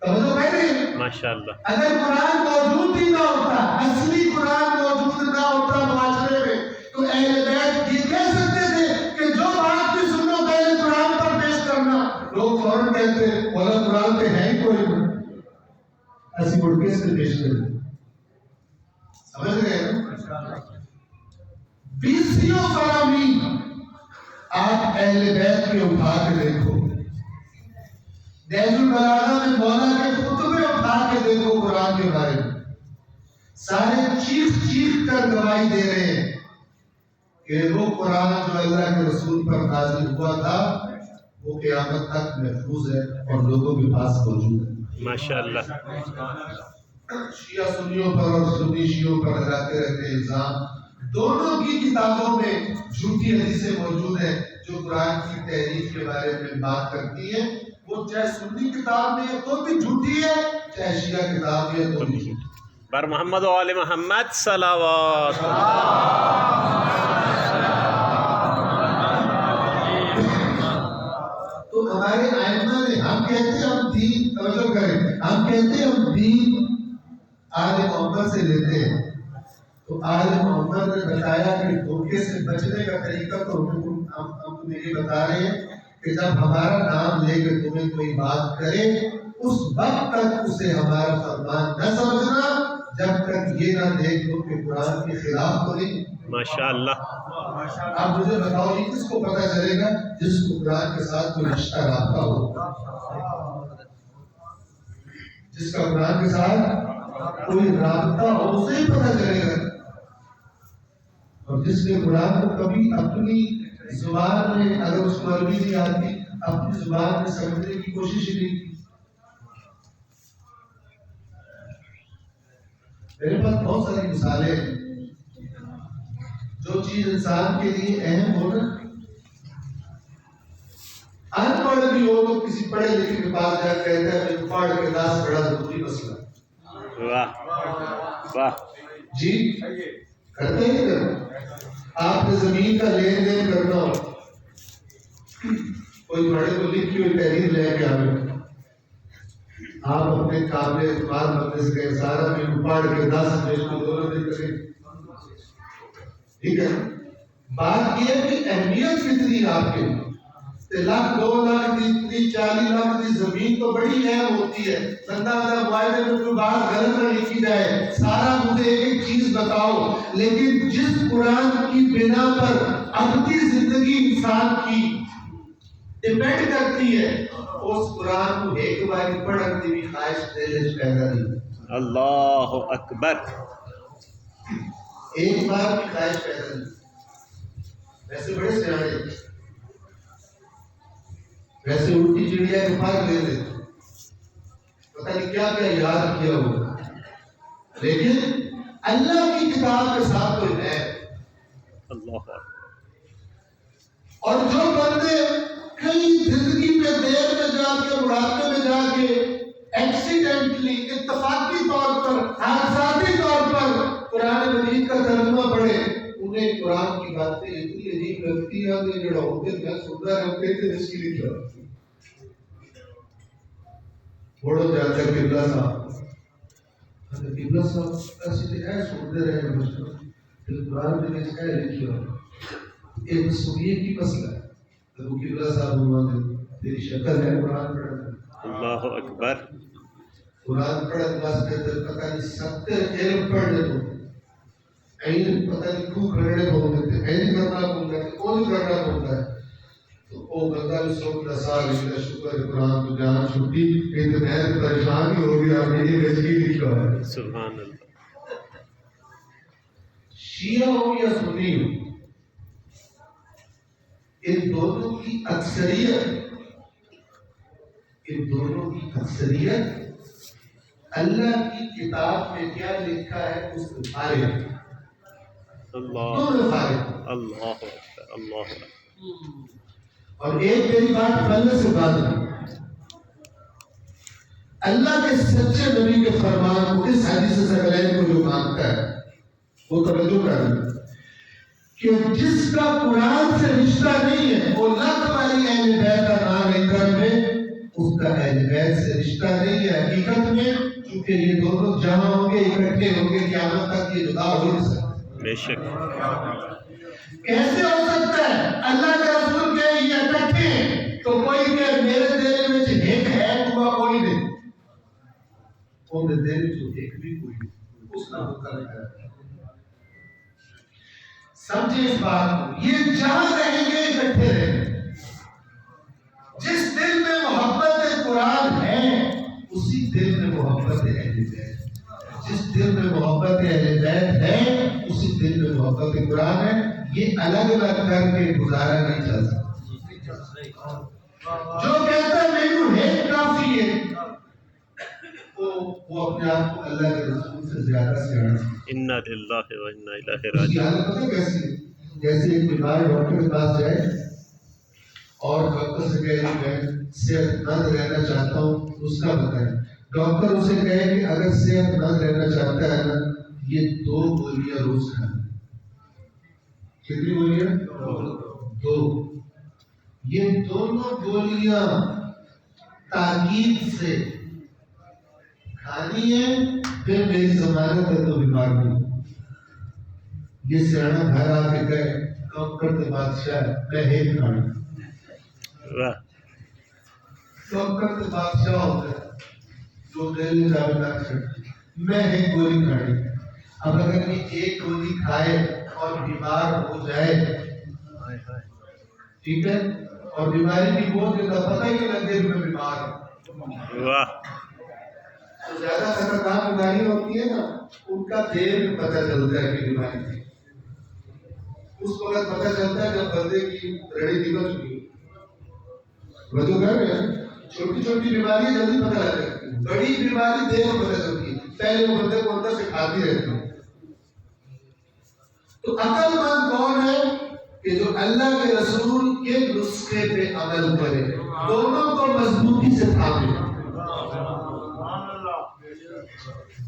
[SPEAKER 1] توجہ کر رہے ہیں؟
[SPEAKER 2] ماشاءاللہ،
[SPEAKER 1] اگر قرآن موجود ہی نہ ہوتا، اصلی قرآن موجود نہ ہوتا معاشرے میں، تو اہل بیت یہ کہہ سکتے تھے کہ جو بات بھی سنو پہلے قرآن پر پیش کرنا۔ لوگ فوراً کہتے ہیں مولا قرآن پہ ہے ہی کوئی نہیں، ایسی مڑ کے سے پیش کریں۔ سمجھ گئے نا؟ بیسیوں فرامین آپ اہل بیت کے اٹھا کے دیکھو، نیز البلاغہ میں مولا کے خطبے اٹھا کے دیکھو قرآن کے بارے میں، سارے چیخ چیخ کر گواہی دے رہے ہیں کہ وہ قرآن جو اللہ کے رسول پر نازل ہوا تھا وہ قیامت تک محفوظ ہے اور لوگوں کے پاس موجود ہے۔
[SPEAKER 2] ماشاءاللہ،
[SPEAKER 1] شیعہ سنیوں پر اور سنی شیعوں پر لگاتے رہتے الزام، دونوں کی کتابوں میں جھوٹی حدیثیں موجود ہیں جو قرآن کی تحریف کے بارے میں بات کرتی ہیں، وہ چاہے سنی کتاب میں ہے تو بھی جھوٹی ہے، چاہے شیعہ کتاب میں ہے تو بھی جھوٹی ہے۔
[SPEAKER 2] بر محمد و آل محمد صلوات۔
[SPEAKER 1] تو ہمارے ائمہ نے، ہم کہتے ہیں ہم دین، توجہ کریں، ہم کہتے ہیں ہم دین آل بتایا کہ دھوکے سے بچنے کا طریقہ تو ہم تمہیں یہ بتا رہے ہیں کہ جب ہمارا نام لے کے تمہیں کوئی بات کرے اس وقت تک اسے ہمارا فرمان نہ سمجھنا جب تک یہ نہ دیکھ لو کہ قرآن کے خلاف تو نہیں۔
[SPEAKER 2] ماشاء اللہ
[SPEAKER 1] آپ مجھے بتاؤ یہ کس کو پتہ چلے گا؟ جس کو قرآن کے ساتھ کوئی رشتہ رابطہ ہو، جس کا قرآن کے ساتھ کوئی رابطہ ہو اسے ہی پتہ چلے گا۔ اور جس نے قرآن کو کبھی اپنی زبان میں، اگر اس کو عربی نہیں آتی، اپنی زبان میں سمجھنے کی کوشش ہی نہیں کی۔ میرے پاس بہت ساری مثالیں ہیں۔ جو چیز انسان کے لیے اہم ہو نا، ان پڑھ بھی ہو تو کسی پڑھے لکھے کے پاس جا کہتا ہے کہ پڑھ کے داس بڑا ضروری مسئلہ۔
[SPEAKER 2] واہ واہ
[SPEAKER 1] جی کرتے ہی کرتے۔ آپ نے زمین کا لین دین کرنا ہو، کوئی بڑے کو لکھی ہوئی تحریر لے کے آئے، آپ اپنے قابل اعتماد بندے سے کہیں سارا میں پڑھ کے 10 پیج کو دونوں دن کریں، ٹھیک ہے؟ بات یہ ہے کہ اہمیت کتنی آپ کے لیے، لاکھ 2 لاکھ 40 لاکھ کی زمین تو بڑی اہم ہوتی ہے۔ بندہ معاہدے میں کوئی بات غلط نہ لکھی جائے، سارا مجھے ایک چیز بتاؤ، لیکن جس قرآن کی بنا پر اپنی زندگی انسان کی ڈیپینڈ کرتی ہے، اس قرآن کو ایک بار پڑھنے کی بھی خواہش دل میں پیدا نہیں۔
[SPEAKER 2] اللہ اکبر،
[SPEAKER 1] ایک بار بھی خواہش پیدا نہیں۔ ویسے بڑے سیانے، ویسے الٹی چڑیا کے پاس لے لیتے، پتہ نہیں کیا کیا یاد کیا ہوگا، لیکن اللہ کی کتاب کے ساتھ کوئی ہے۔
[SPEAKER 2] اللہ اکبر۔
[SPEAKER 1] اور جو بندے کئی زندگی میں دیر میں جا کے، بڑھاپے میں جا کے ایکسیڈنٹلی، اتفاقی طور پر، حادثاتی طور پر قرآن مجید کا ترجمہ پڑھے، انہیں قرآن کی باتیں اتنی عجیب لگتی ہیں کہ جڑا ہوتے میں سنتا رہتے تھے اس کی لکھا بڑھو جاتا ہے قبلہ صاحب، قبلہ صاحب ایسے ہے سنتے رہے پھر قرآن میں اس کا لکھا ایک سنیے کی مسئلہ ہے، تو قبلہ صاحب ہوا تیری شکل ہے قرآن پڑھنا۔
[SPEAKER 2] اللہ اکبر۔
[SPEAKER 1] قرآن پڑھنے واسطے تو پتہ نہیں 70 علم پڑھ لے تو این پتہ نہیں کیوں کرنے پڑتے ہیں، این کرنا پڑتا ہے، کون کرنا پڑتا ہے، تو وہ بندہ بھی سوچتا سال کا شکر ہے قرآن کو جان چھٹی، نہیں تو میں پریشان ہی ہو گیا، میری بچی لکھا ہے۔
[SPEAKER 2] سبحان اللہ۔
[SPEAKER 1] شیعہ ہو یا سنی ہو، ان دونوں کی اکثریت اللہ کی کتاب میں کیا لکھا ہے اس کے بارے میں
[SPEAKER 2] اللہ اللہ اکبر، اللہ اکبر۔
[SPEAKER 1] اور ایک میری بات پہلے سے بات ہے، اللہ کے سچے نبی کے فرمان کو، اس حدیث ثقلین کو جو مانتا ہے وہ توجہ کرنا کہ جس کا قرآن سے رشتہ نہیں ہے وہ لکھ والی اہل بیت کا نام لے کر میں اس کا اہل بیت سے رشتہ نہیں ہے حقیقت میں، کیونکہ یہ دونوں جمع ہوں گے، اکٹھے ہوں گے، قیامت تک یہ جدا ہو نہیں سکتے۔
[SPEAKER 2] بے شک۔
[SPEAKER 1] کیسے ہو سکتا ہے؟ اللہ کے رسول کے یہ اکٹھے ہیں تو کوئی کہ میرے دل میں ایک ہے تو کوئی نہیں، وہ دل میں ایک بھی کوئی نہیں، اس کا مطلب ہے۔ سمجھے اس بات کو، یہ جہاں رہیں گے اکٹھے رہیں گے۔ جس دل میں محبت قرآن ہے اسی دل میں محبت اہل بیت، جس دل میں محبت اہل بیت ہے اسی دل میں محبت قرآن ہے۔ یہ الگ الگ کر کے گزارا نہیں چل سکتا۔ جو کہتا ہے میرے ایک کافی ہے وہ اپنے آپ کو اللہ کے رسول سے زیادہ سیاح ہے۔
[SPEAKER 2] انا للہ و انا الیہ
[SPEAKER 1] اس کی
[SPEAKER 2] راجعون۔
[SPEAKER 1] حالت پتہ کیسی ہے؟ جیسے ایک بیمار ڈاکٹر کے پاس جائے اور ڈاکٹر سے کہے کہ میں صحت مند رہنا چاہتا ہوں، اس کا بتائیں۔ ڈاکٹر اسے کہے کہ اگر صحت مند رہنا چاہتا ہے نا یہ 2 گولیاں روز کھانا۔ کتنی گولیاں؟ 2۔ یہ دونوں گولیاں تاکید سے کھانی ہے، پھر میری ضمانت ہے تو بیمار نہیں۔ یہ سیاح گھر آ کے گئے کام کرتے بادشاہ میں ایک کھاڑی
[SPEAKER 2] واہ
[SPEAKER 1] کام کرتے بادشاہ ہوتا ہے جو دل جاویدار چھڑتی میں ایک گولی کھاڑی اب اگر یہ ایک گولی کھائے اور بیمار ہو جائے ٹھیک ہے اور بیماری کی بہت زیادہ پتہ ہی نہیں لگے کہ میں بیمار ہوں
[SPEAKER 2] واہ
[SPEAKER 1] تو زیادہ خطرناک بیماری ہوتی ہے نا ان کا دیر میں پتہ چلتا ہے کہ بیماری تھی اس وقت پتہ چلتا ہے جب بندے کی رڑی نکل چکی ہے وجہ کر رہے ہیں چھوٹی چھوٹی بیماری جلدی پتہ لگ جاتی ہے بڑی بیماری دیر میں پتہ چلتی ہے پہلے وہ بندے کو اندر سے کھاتی رہتی ہے تو عقل مند کون ہے کہ جو اللہ کے رسول کے نسخے پہ عمل کرے دونوں کو مضبوطی سے تھامے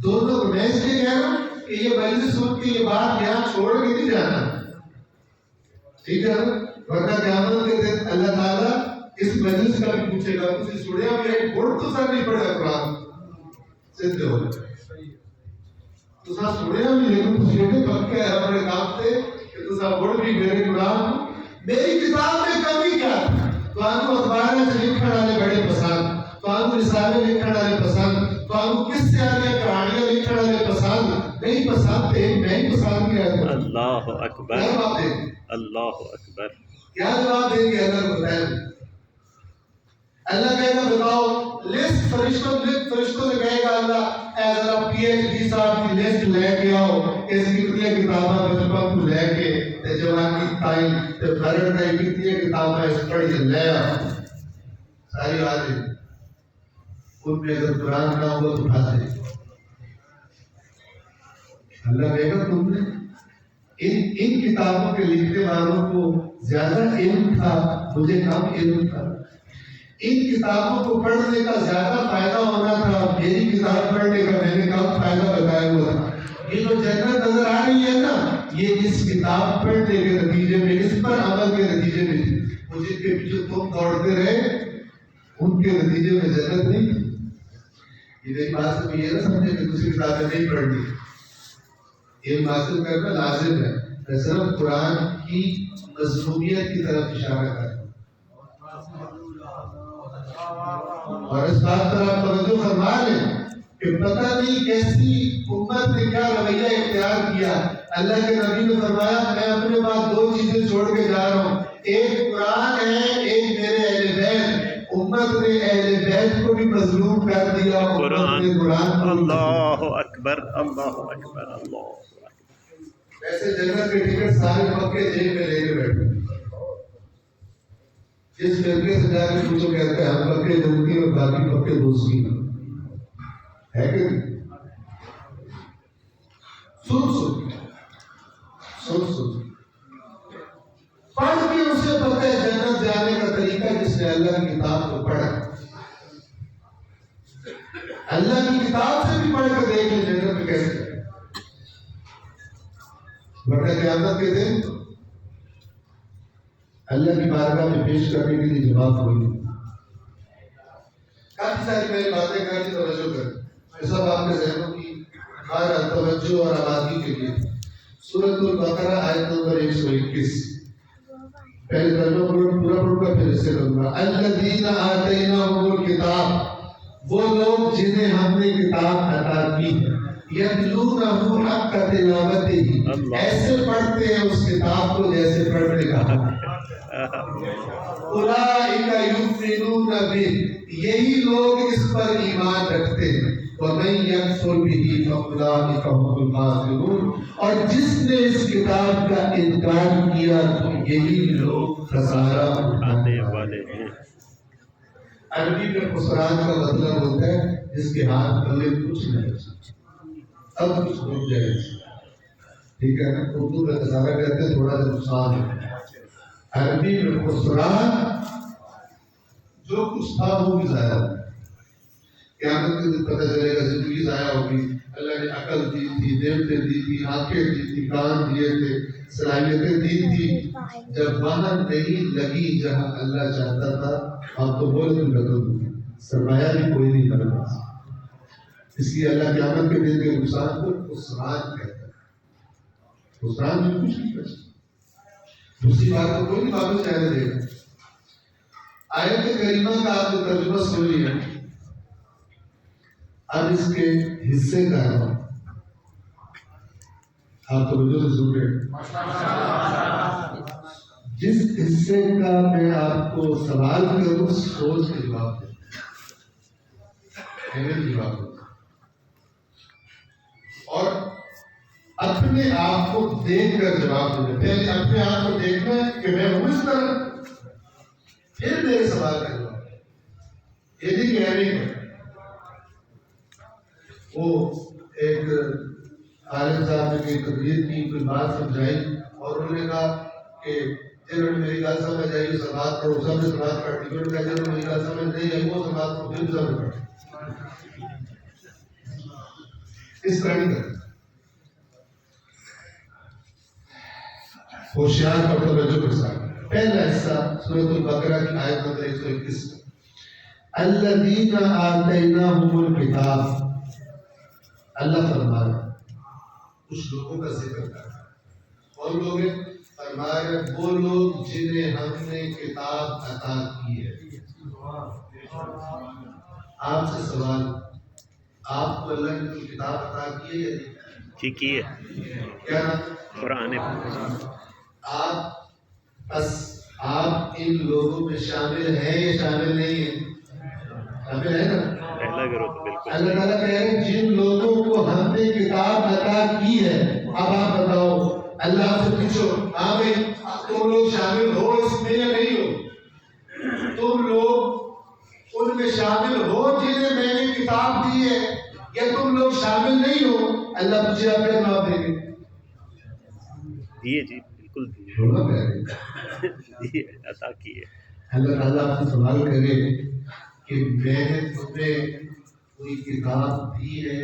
[SPEAKER 1] دونوں کو میں اس لیے کہہ رہا ہوں کہ یہ مجلس سن کے یہ بات یہاں چھوڑ کے نہیں جانا ٹھیک ہے ورنہ قیامت کے دن اللہ تعالیٰ اس مجلس کا بھی پوچھے گا تجھے سنیا میں ایک بڑھ تو سر نہیں پڑے گا قرآن سدھ ہو تو سر سنیا میں لیکن تجھے کہ پکے ہے اپنے کام سے کہ تو سر بڑھ بھی میرے قرآن میری کتاب میں کمی کیا تھا تو آپ کو اخبار سے لکھن والے بڑے پسند تو آپ کو رسالے لکھن والے پسند تو آپ کو کس سے آنے کہانیاں لکھن والے پسند نہیں پسند تھے میں ہی پسند کیا تھا
[SPEAKER 2] اللہ اکبر
[SPEAKER 1] کیا جواب دیں گے
[SPEAKER 2] اللہ اکبر
[SPEAKER 1] کیا جواب دیں گے اللہ کو بتائیں اللہ کہے گا بتاؤ لسٹ فرشتوں سے کہے گا اللہ اے ذرا پی ایچ ڈی صاحب کی لسٹ لے کے آؤ اس کی کتنی کتابیں بچپن کو لے کے جوانی تائیں فرد نہیں کتنی کتابیں اس پڑھ کے لے آؤ ساری باتیں ان میں اگر قرآن نہ ہوا تو اٹھا دے اللہ کہے گا تم نے ان کتابوں کے لکھنے والوں کو زیادہ علم تھا مجھے کم علم تھا ان کتابوں کو پڑھنے کا زیادہ فائدہ ہونا تھا میری کتاب پڑھنے کا میں نے کم فائدہ بتایا ہوا تھا یہ جو جنت نظر آ رہی ہے نا یہ اس کتاب پڑھنے کے نتیجے میں اس پر عمل کے نتیجے میں وہ جن کے پیچھے تم دوڑتے رہے ان کے نتیجے میں جنت نہیں یہ میری بات سے یہ نہ سمجھے کہ دوسری کتابیں نہیں پڑھنی علم حاصل کرنا لازم ہے میں صرف قرآن کی مضمومیت کی طرف اشارہ کر اور اس بات پر آپ توجہ فرما لیں کہ پتہ نہیں کیسی امت نے کیا رویہ اختیار کیا اللہ کے نبی نے فرمایا میں اپنے پاس دو چیزیں چھوڑ کے جا رہا ہوں ایک قرآن ہے ایک میرے اہل بیت امت نے اہل بیت کو بھی مظلوم کر دیا امت نے قرآن کو
[SPEAKER 2] اللہ اکبر اللہ اکبر اللہ
[SPEAKER 1] ویسے جنت کے ٹکٹ سارے پکے جیب میں لے کے بیٹھے جس فرقے سے جا کے پوچھو کہتے ہیں ہم پکے جنتی اور باقی پکے دوستی ہے کہ سن پڑھ کے اسے پتہ ہے جنت جانے کا طریقہ جس نے اللہ کی کتاب کو پڑھا اللہ کی کتاب سے بھی پڑھ کر دیکھ لیں جنت میں کیسے ورنہ قیامت کے دن اللہ کی بارگاہ میں پیش کرنے کے لیے جواب ہوئی کافی ساری میں نے باتیں کر دی توجہ کر یہ سب آپ کے ذہنوں کی ہر توجہ اور آبادی کے لیے سورۃ البقرہ آیت نمبر 121 پہلے ترجمہ پورا پڑھ کر پھر اسے کروں گا الذین آتیناہم الکتاب وہ لوگ جنہیں ہم نے کتاب عطا کی یتلونہ حق تلاوتہ ایسے پڑھتے ہیں اس کتاب کو جیسے پڑھنے کا حق ہے اولئک یؤمنون بہ یہی لوگ اس پر ایمان رکھتے ہیں ومن یکفر بہ فاولئک هم الخاسرون اور جس نے اس کتاب کا انکار کیا تو یہی لوگ خسارہ اٹھانے والے ہیں عربی میں خسران کا مطلب ہوتا ہے جس کے ہاتھ پلے کچھ نہیں اب کچھ رک جائے ٹھیک ہے نا اردو میں خسارہ کہتے ہیں تھوڑا سا نقصان ہے عربی میں خسران جو کچھ تھا وہ بھی ضائع ہو قیامت کے دن پتہ چلے گا زندگی ضائع ہوگی اللہ نے عقل دی تھی نعمتیں دی تھی آنکھیں دی تھی کان دیے تھے صلاحیتیں دی تھی جب وہاں نہیں لگی جہاں اللہ چاہتا تھا آپ تو بولے تو بدل دوں سرمایہ بھی کوئی نہیں کرنا اس لیے اللہ قیامت کے دن کے نقصان کو خسران کہتا ہے قرآن میں کچھ نہیں کر سکتا، دوسری بات کو کوئی نہیں واپس جانے دے گا۔ آیت کریمہ کا آپ نے ترجمہ سن لیا، اب اس کے حصے کا ہے، آپ توجہ سے سن رہے ہیں، جس حصے کا میں آپ کو سوال کروں سوچ کے جواب دیں، جواب دیں اور اپنے آپ کو دیکھ کر جواب دیں۔ پہلے اپنے آپ کو دیکھنا ہے کہ میں ہوں اس طرح، پھر میرے سوال کا جواب دیں۔ یہ نہیں کہ نہیں ہے۔ وہ ایک عالم صاحب نے کوئی تقریر کی، کوئی بات سمجھائی اور انہوں نے کہا کہ جنہوں نے میری گل سمجھ آئی اس بات کو سب نے سماعت کر دی، انہوں نے کہا جنہوں نے میری گل سمجھ نہیں آئی وہ سماعت کو پھر سمجھ کر دی۔ اس طرح نہیں کرنا، ہوشیار اور توجہ کے ساتھ۔ پہلا حصہ سورۃ البقرہ کی آیت نمبر 121، الذین آتیناہم الکتاب، اللہ فرما رہا ہے، کچھ لوگوں کا ذکر کر رہا ہے، کون لوگ ہیں؟ فرما رہے ہیں وہ لوگ جنہیں ہم نے کتاب عطا کی ہے۔ آپ سے سوال، آپ کو اللہ نے کوئی کتاب عطا کی ہے یا نہیں؟
[SPEAKER 2] جی کی ہے،
[SPEAKER 1] کیا
[SPEAKER 2] قرآن۔
[SPEAKER 1] آپ ان لوگوں میں شامل ہیں یا شامل نہیں ہیں؟ شامل ہے نا؟
[SPEAKER 2] پہلا گروہ تو بالکل۔
[SPEAKER 1] اللہ تعالیٰ کہہ رہے ہیں جن لوگوں کو ہم نے کتاب عطا کی ہے، اب آپ بتاؤ، اللہ سے پوچھو، ہاں بھائی تم لوگ شامل ہو اس میں یا نہیں ہو؟ تم لوگ ان میں شامل ہو جنہیں میں نے کتاب دی ہے، یا تم لوگ شامل نہیں ہو؟ اللہ پوچھے آپ کیا جواب دیں گے؟
[SPEAKER 2] دیے جی، بالکل دیے،
[SPEAKER 1] بولنا پڑے
[SPEAKER 2] دیے، عطا کیے۔
[SPEAKER 1] اللہ تعالیٰ آپ سے سوال کرے کہ میں نے تمہیں کوئی کتاب دی ہے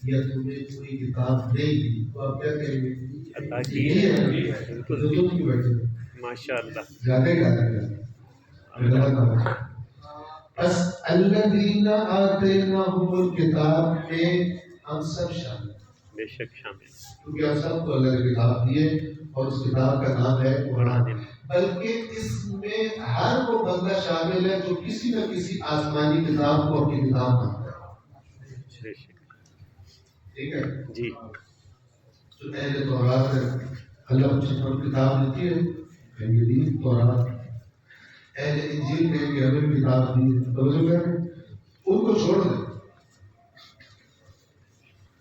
[SPEAKER 1] یا تمہیں کوئی کتاب نہیں دی، تو آپ کیا کہیں گے؟
[SPEAKER 2] عطا کیے، بالکل دیے،
[SPEAKER 1] بیٹھے
[SPEAKER 2] ماشاء اللہ۔
[SPEAKER 1] جاتے بس الذین آتیناہم الکتاب میں ہم سب شامل ہیں،
[SPEAKER 2] بے شک شامل،
[SPEAKER 1] کیونکہ ہم سب کو اللہ نے کتاب دی ہے اور اس کتاب کا نام ہے قرآن، بلکہ اس میں ہر وہ بندہ شامل ہے جو کسی نہ کسی آسمانی کتاب کو اپنی کتاب مانتا ہے۔
[SPEAKER 2] بے شک،
[SPEAKER 1] ٹھیک ہے
[SPEAKER 2] جی۔
[SPEAKER 1] جو اہل تورات ہے، اللہ کو جس پر کتاب دیتی ہے کہیں گے دی تورات، اہل انجیل کہیں گے ہمیں کتاب دی ہے، توجہ کریں، ان کو چھوڑ دیں،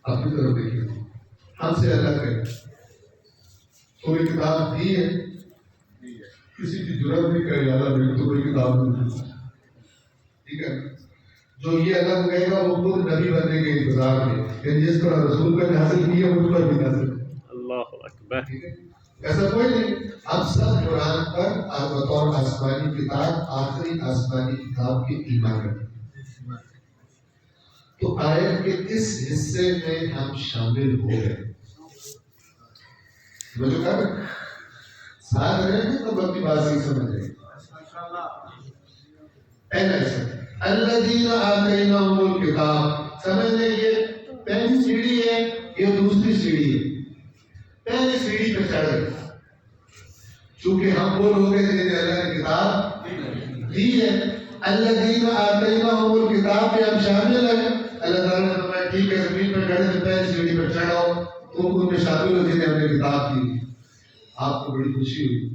[SPEAKER 1] اپنی طرف دیکھیں، ہم سے الگ کریں۔ کوئی کتاب دی ہے، کسی کی ضرورت نہیں کرے اللہ میری تو کوئی کتاب نہیں دی، ٹھیک ہے؟ جو یہ الگ کہے گا وہ خود نبی بننے کے انتظار میں، یعنی جس طرح رسول کا حاصل کیا اس پر بھی حاصل،
[SPEAKER 2] اللہ اکبر،
[SPEAKER 1] ٹھیک ہے؟ ایسا کوئی نہیں، ہم سب قرآن پر بطور آسمانی کتاب، آخری آسمانی کتاب کے ایمان رکھتے ہیں۔ تو آیت کے اس حصے میں ہم شامل ہو گئے، مجھے کہا ساتھ رہے تو بلکہ بات نہیں سمجھ رہے۔ پہلا حصہ الذین آتیناہم الکتاب، سمجھ لیں یہ پہلی سیڑھی ہے، یہ دوسری سیڑھی ہے۔ پہلی سیڑھی پہ چڑھ گئے چونکہ ہم وہ لوگ ہیں جنہیں اللہ نے کتاب دی ہے، الذین آتیناہم الکتاب پہ ہم شامل ہیں۔ اللہ تعالیٰ نے فرمایا ٹھیک ہے زمین پر چڑھے تو پہلی سیڑھی پر چڑھاؤ، تم ان میں شامل ہو جنہیں ہم نے کتاب دی۔ آپ کو بڑی خوشی ہوئی،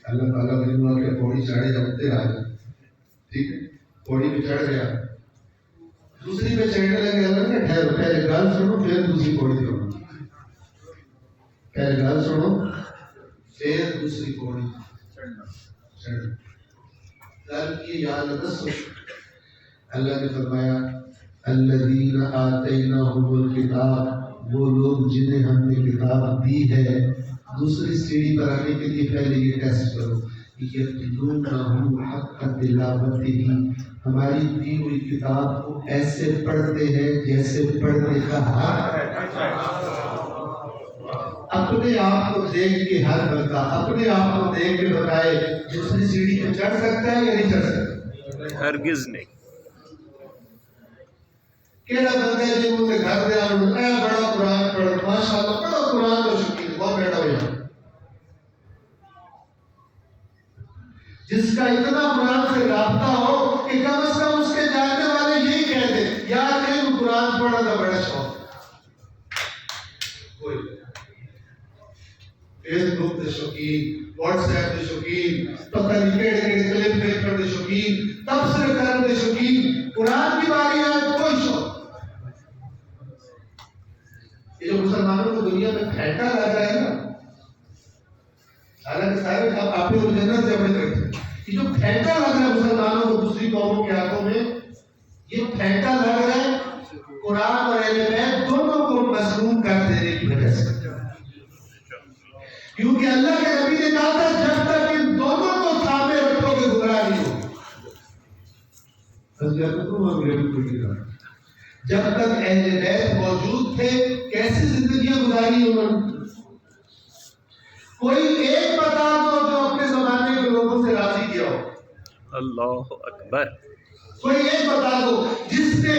[SPEAKER 1] اللہ تعالیٰ نے کہا کہ پوڑی چڑھے جمتے رہے، ٹھیک ہے، پوڑی پہ چڑھ گیا، دوسری پہ چڑھنے لگے، اللہ نے ٹھہرو، پہلے گل سنو پھر دوسری پوڑی چڑھو، پہلے گل سنو پھر دوسری پوڑی چڑھو، گل کی یاد دسو۔ اللہ نے فرمایا الذین آتیناہم الکتاب، وہ لوگ جنہیں ہم نے کتاب دی ہے۔ دوسری سیڑھی پر آنے کے لیے پہلے یہ ٹیسٹ کرو، یتلونہ حق تلاوتہ، ہماری دی ہوئی کتاب کو ایسے پڑھتے ہیں جیسے پڑھنے کا حق ہے۔ اپنے آپ کو دیکھ کے ہر بندہ اپنے آپ کو دیکھ کے بتائے دوسری سیڑھی پہ چڑھ سکتا ہے یا نہیں چڑھ سکتا؟
[SPEAKER 2] ہرگز نہیں۔
[SPEAKER 1] کیڑا بندہ جی مجھے گھر دے آنے بڑا قرآن پڑھ ماشاء اللہ پڑھو قرآن کا شوقین ہے، کون بیٹھا ہو یہاں جس کا اتنا قرآن سے رابطہ ہو کہ کم از کم اس کے جاننے والے یہی کہہ دیں یار نہیں قرآن پڑھنے کا بڑا شوق کوئی فیس بک کے شوقین، واٹس ایپ کے شوقین، پتہ نہیں کیڑے کلپ دیکھنے کے شوقین، تبصرے کرنے کے شوقین، قرآن کی باری آئے کوئی شوق۔ یہ جو مسلمانوں کو دنیا میں پھینٹا لگ رہا ہے نا، حالانکہ صاحب آپ نے جنت سے اپنے کرتے یہ جو پھینٹا لگ رہا ہے مسلمانوں کو دوسری قوموں کے ہاتھوں میں، یہ پھینٹا لگ رہا ہے قرآن اور اہل بیت دونوں کو مسموم کر دینے کی وجہ سے، کیونکہ اللہ کے نبی نے کہا تھا جب تک ان دونوں کو سامنے رکھو گے گمراہ نہیں ہو۔ جب تک اہل بیت موجود تھے کیسی زندگیاں گزاری انہوں نے؟ کوئی ایک بتا دو جو اپنے زمانے کے لوگوں سے راضی کیا ہو،
[SPEAKER 2] اللہ اکبر،
[SPEAKER 1] کوئی ایک بتا دو جس نے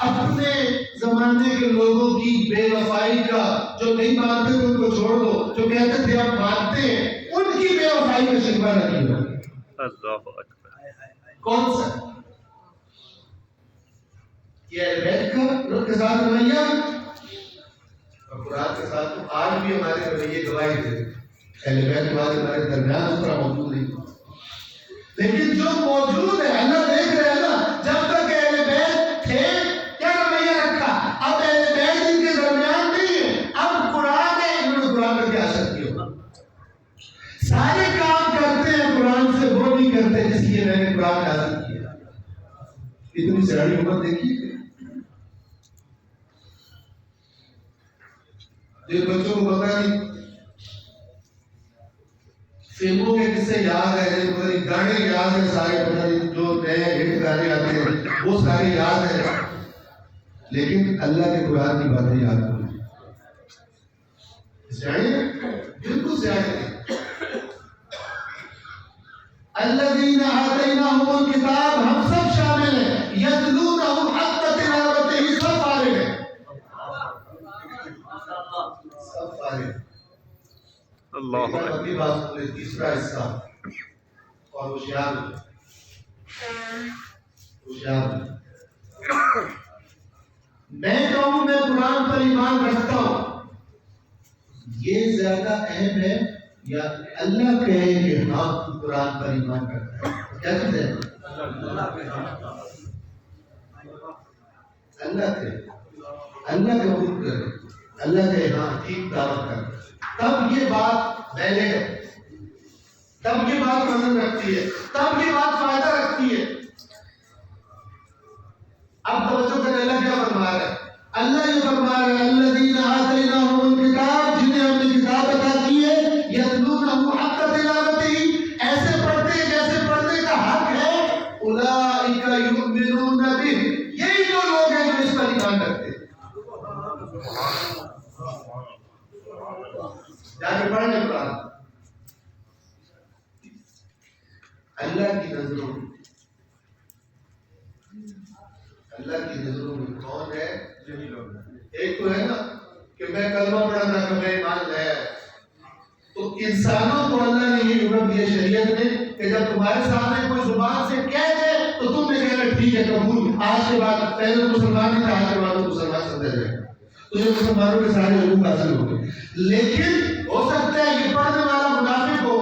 [SPEAKER 1] اپنے زمانے کے لوگوں کی بے وفائی کا، جو نہیں مانتے تھے ان کو چھوڑ دو، جو کہتے تھے ہم مانتے ہیں ان کی بے وفائی کا شکوہ نہ کیا۔
[SPEAKER 2] اللہ اکبر،
[SPEAKER 1] کون سا یہ اہل بیت کا ان کے ساتھ رویہ اور قرآن کے ساتھ تو آج بھی ہمارے رویے گواہی دے اہل بیت کے بعد ہمارے درمیان اس طرح موجود نہیں، لیکن جو موجود ہے اللہ دیکھ رہے ہیں نا، جب تک اہل بیت تھے کیا رویہ رکھا، اب اہل بیت ان کے درمیان نہیں ہے، اب قرآن ہے، انہوں نے قرآن پر کیا اثر کیا، سارے کام کرتے ہیں قرآن سے، وہ نہیں کرتے جس لیے میں نے قرآن کا اثر کیا۔ اتنی سیاڑی امت دیکھی جو بچوں کو پتہ نہیں فلموں کے قصے یاد ہے، گانے یاد ہیں سارے، پتہ نہیں جو نئے ہٹ گانے آتے ہیں وہ سارے یاد ہیں، لیکن اللہ کے قرآن کی باتیں یاد نہیں۔ سیاڑی بالکل سیاڑی نہیں۔ الذین آتیناہم الکتاب ہم سب شامل ہیں، یتلونہ حق تلاوتہ سب فارغ ہیں، سب فارغ ہیں۔
[SPEAKER 2] اللہ
[SPEAKER 1] اپنی بات سن لیں، تیسرا حصہ اور ہوشیار میں کہوں میں قرآن پر ایمان رکھتا ہوں، یہ زیادہ اہم ہے یا اللہ کہے کہ ہاں تو قرآن پر ایمان کرتا ہے؟ کیا کہتے ہیں؟ اللہ کہے، اللہ کا حکم کرے، اللہ کہے ہاں ٹھیک دعوت کر، تب یہ بات ویلڈ ہے، تب یہ بات وزن رکھتی ہے، تب یہ بات فائدہ رکھتی ہے۔ اب توجہ کریں اللہ کیا فرما رہا ہے، اللہ یہ فرما رہا ہے الذین آتیناہم الکتاب، جنہیں ہم نے کتاب عطا کی ہے، یتلونہ حق تلاوتہ، ایسے پڑھتے ہیں جیسے پڑھنے کا حق ہے، اولئک یؤمنون بہ، یہی جو لوگ ہیں جو اس پر ایمان رکھتے ہیں۔ جا کے پڑھ لیں قرآن۔ اللہ کی نظروں میں، اللہ کی نظروں میں کون ہے؟ ایک تو ہے نا کہ میں کلمہ پڑھا تھا کہ میں ایمان لایا، تو انسانوں کو اللہ نے یہ حکم دیا شریعت نے کہ جب تمہارے سامنے کوئی زبان سے کہہ دے تو تم نے کہنا ٹھیک ہے قبول، آج کے بعد پہلے تو مسلمان نہیں تھا، آج کے بعد تو مسلمان سمجھا جائے گا، تجھے مسلمانوں کے سارے حقوق حاصل ہو گئے۔ لیکن ہو سکتا ہے یہ پڑھنے والا منافق ہو،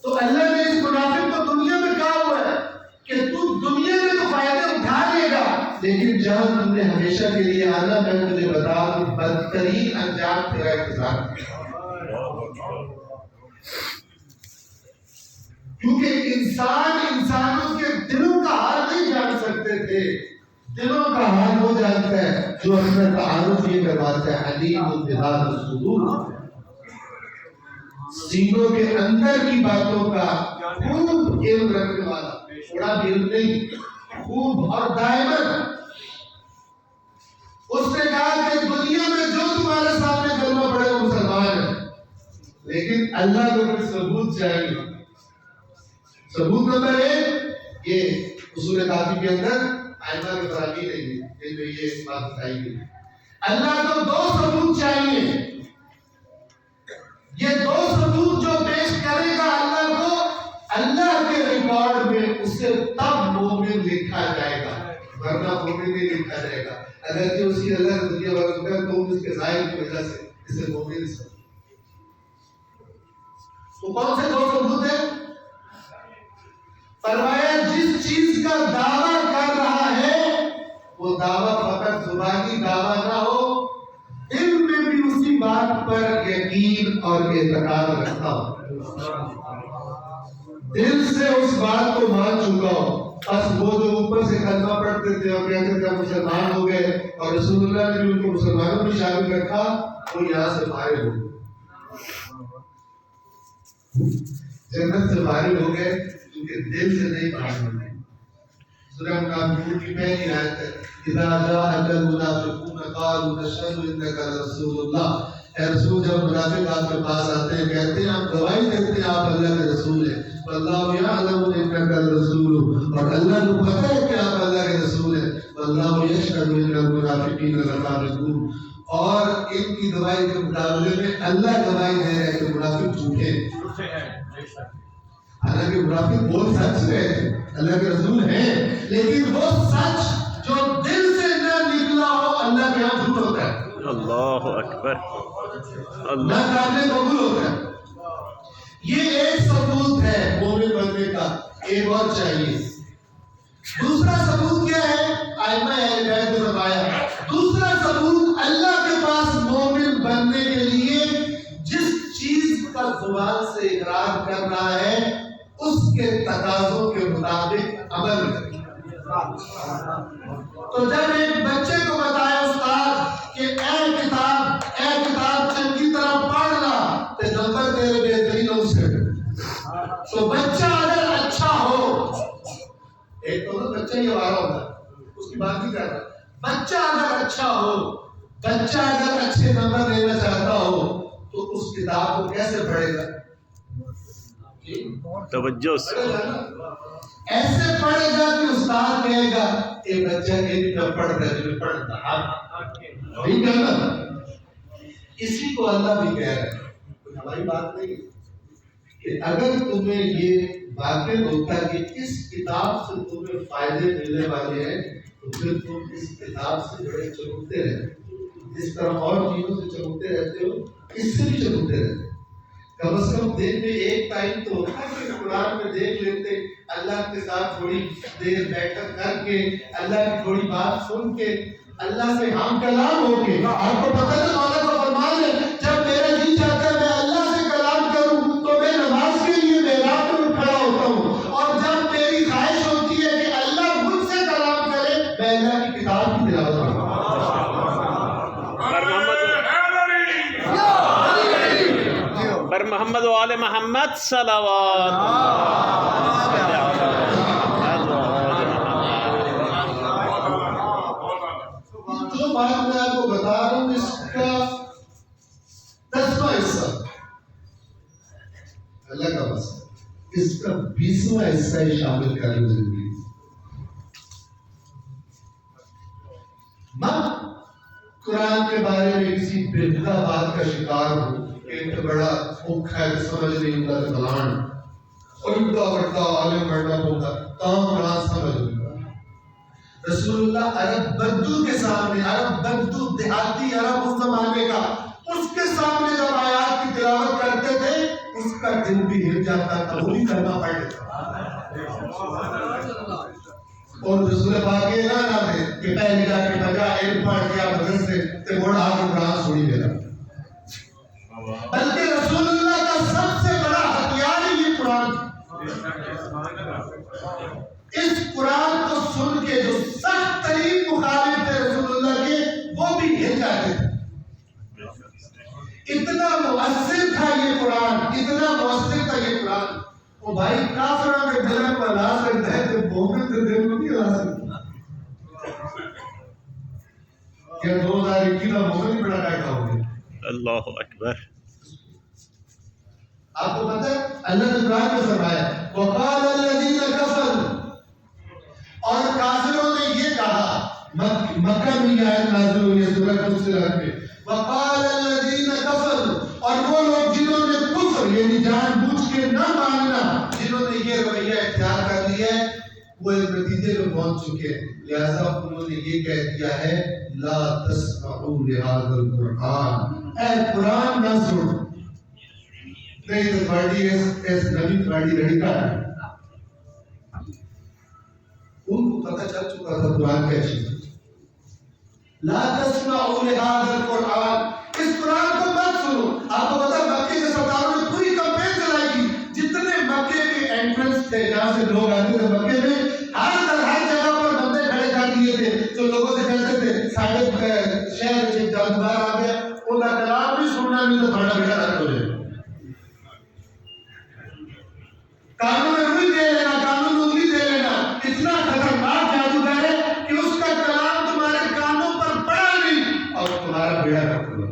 [SPEAKER 1] تو اللہ نے اس منافق کو دنیا میں کہا ہوا ہے کہ تو دنیا میں تو فائدے اٹھا لے گا، لیکن جہاں تم نے ہمیشہ کے لیے آنا میں تجھے بتا دوں بدترین انجام تیرا انتظار ہے۔ کیونکہ انسانوں کے دلوں کا حال نہیں جان سکتے تھے، دلوں کا حال وہ جانتا ہے جو اپنا تعارف یہ کرواتا ہے علیم بذات الصدور، سینوں کے اندر کی باتوں کا خوب علم رکھنے والا، تھوڑا بھی علم نہیں، خوب اور دائماً۔ اس نے کہا کہ دنیا میں جو تمہارے سامنے کلمہ پڑھے وہ مسلمان ہے، لیکن اللہ کو کوئی ثبوت چاہیے۔ ثبوت نمبر ایک، یہ اصول کافی کے اندر آئمہ کے فراغی نے جن میں یہ بات بتائی گئی، اللہ کو دو ثبوت چاہیے. یہ دو ثبوت جو پیش کرے گا اللہ کو، اللہ کے ریکارڈ میں اسے تب مومن لکھا جائے گا، ورنہ مومن نہیں لکھا جائے گا. اگر جو اسی اللہ نے دنیا بھر میں تو اس کے ظاہر کی وجہ سے اسے مومن نہیں سمجھے. تو کون سے دو ثبوت ہیں؟ فرمایا جس چیز کا دعویٰ کر رہا ہے وہ دعویٰ فقط زبانی دعویٰ نہ ہو، علم میں بھی اسی بات پر یقین اور اعتقاد رکھتا ہو، دل سے اس بات کو مان چکا ہو. بس وہ جو اوپر سے کلمہ پڑھتے تھے اور کہتے تھے مسلمان ہو گئے اور رسول اللہ نے بھی ان کو مسلمانوں میں شامل رکھا، وہ یہاں سے فارغ ہو گئے، جنت سے فارغ ہو گئے کیونکہ دل سے نہیں باہر ہوئے. سورہ منافقون کی پہلی آیت ہے اذا جاءك المنافقون قالوا نشهد انك لرسول الله. اے رسول، جب منافق آپ کے پاس آتے ہیں کہتے ہیں ہم گواہی دیتے ہیں آپ اللہ کے رسول ہیں، واللہ یعلم انک لرسول، اور اللہ کو پتہ ہے کہ آپ اللہ کے رسول ہیں، واللہ یشهد ان المنافقین لکاذبون، اور ان کی گواہی کے مقابلے میں اللہ گواہی دے رہے ہیں کہ منافق جھوٹے ہیں. حالانکہ منافق بول سچ رہے ہیں، اللہ کے رسول ہیں، لیکن وہ سچ جو دل سے نہ نکلا ہو اللہ کے ہاں جھوٹ ہوتا ہے،
[SPEAKER 2] اللہ اکبر،
[SPEAKER 1] نہ قابل قبول ہوتا ہے. یہ ایک ثبوت ہے مومن بننے کا. ایک اور چاہیے. دوسرا ثبوت کیا ہے؟ ائمہ اہل بیت نے بتایا دوسرا ثبوت اللہ کے پاس مومن بننے کے لیے جس چیز کا زبان سے اقرار کر رہا ہے اس کے تقاضوں کے مطابق عمل کرے. تو جب ایک بچے کو بتایا استاد کہ اے کتاب چنگی طرح پڑھ لا تو نمبر تیرے بہترین ہو سے، تو بچہ اگر اچھا ہو، ایک تو بچہ ہی ہمارا ہوتا ہے اس کی بات نہیں کر رہا، بچہ اگر اچھا ہو، بچہ اگر اچھے نمبر لینا چاہتا ہو تو اس کتاب کو کیسے پڑھے گا؟
[SPEAKER 2] توجہ سے
[SPEAKER 1] ایسے پڑھے گا کہ استاد کہے گا یہ بچہ ایک پڑھ رہا ہے، پڑھتا نہیں کرنا. اسی کو اللہ بھی کہہ رہا ہے، کوئی ہماری بات نہیں کہ اگر تمہیں یہ واقع ہوتا کہ اس کتاب سے تمہیں فائدے ملنے والے ہیں تو پھر تم اس کتاب سے بڑے چمکتے رہتے، جس طرح اور چیزوں سے چمکتے رہتے ہو اس سے بھی چمکتے رہتے. کم از کم دن میں ایک ٹائم تو ہوتا ہے کہ قرآن میں دیکھ لیتے، اللہ کے ساتھ تھوڑی دیر بیٹھ کر کے اللہ کی تھوڑی بات سن کے اللہ سے ہم کلام ہو کے. آپ کو پتہ ہے مولا کا فرمان ہے جب میرا جی چاہتا ہے میں اللہ سے کلام کروں تو میں نماز کے لیے محراب میں کھڑا ہوتا ہوں، اور جب میری خواہش ہوتی ہے کہ اللہ مجھ سے کلام کرے میں اللہ کی کتاب کی تلاوت کروں.
[SPEAKER 2] پر محمد و آل محمد صلوات.
[SPEAKER 1] جو بات میں آپ کو بتا رہا ہوں اس کا 10واں حصہ اللہ کا بس، اس کا 20واں حصہ ہی شامل کریں زندگی. میں قرآن کے بارے میں کسی بہتر بات کا شکار ہوں، ایک بڑا بھوکا ہے سمجھ نہیں ہوتا فلان الٹا بڑا عالم بڑھنا ہوتا تاہم قرآن سمجھ نہیں. رسول اللہ عرب بدو کے سامنے، عرب بدو دیہاتی عرب اس زمانے کا، اس کے سامنے جب آیات کی تلاوت کرتے تھے اس کا دل بھی ہل جاتا تھا، وہ بھی کلمہ پڑھ لیتا. اور رسول پاک یہ نہ تھے کہ پہلے جا کے بجائے علم پڑھ کیا بدن سے تے بڑا آگے قرآن سنی میرا، بلکہ رسول اللہ کا سب سے بڑا ہتھیار ہی یہ قرآن. اس قرآن کو سن کے جو سخت ترین مخالف تھے رسول اللہ کے وہ بھی ہل جاتے تھے. اتنا مؤثر تھا یہ قرآن، اتنا مؤثر تھا یہ قرآن. وہ بھائی کافروں کے دل کو ہلا سکتا ہے تو مومن کے دل کو نہیں ہلا سکتا. کیا 2021 کا مومن ہی بڑا ڈاٹا ہو گیا؟
[SPEAKER 2] اللہ اکبر.
[SPEAKER 1] آپ کو پتہ ہے اللہ نے قرآن میں فرمایا وقال الذین کفروا، اور کافروں نے یہ کہا مکہ میں یہ آیت نازل ہوئی ہے سورہ فصلت میں. وقال الذین کفروا، اور وہ لوگ جنہوں نے کفر یعنی جان بوجھ کے نہ ماننا، جنہوں نے یہ رویہ اختیار کر لیا ہے، وہ اس نتیجے میں پہنچ چکے ہیں. لہذا انہوں نے یہ کہہ دیا ہے لا تسمعوا لهذا القرآن، اے قرآن نہ سنو. نہیں تو پارٹی ایس نبی پارٹی رہتا ہے. ان کو پتہ چل چکا تھا قرآن کیا چیز. لا تسمعوا لهذا القرآن، اس قرآن کو مت سنو. آپ کو پتا مکے کے سرداروں نے پوری کمپین چلائی تھی. جتنے مکے کے انٹرنس تھے جہاں سے لوگ آتے تھے مکے میں، ہر جگہ پر بندے کھڑے کر دیے تھے جو لوگوں سے کہتے تھے ساڑھے شہر سے جادوگر آ گیا، ان کا کلام بھی سننا نہیں تو تھوڑا بیٹا رکھ ہو جائے. قانون میں روئی دے لینا، قانون میں انگلی دے لینا. اتنا خطرناک جادوگر ہے کہ اس کا کلام تمہارے کانوں پر پڑا نہیں اور تمہارا بیڑا رکھ ہو.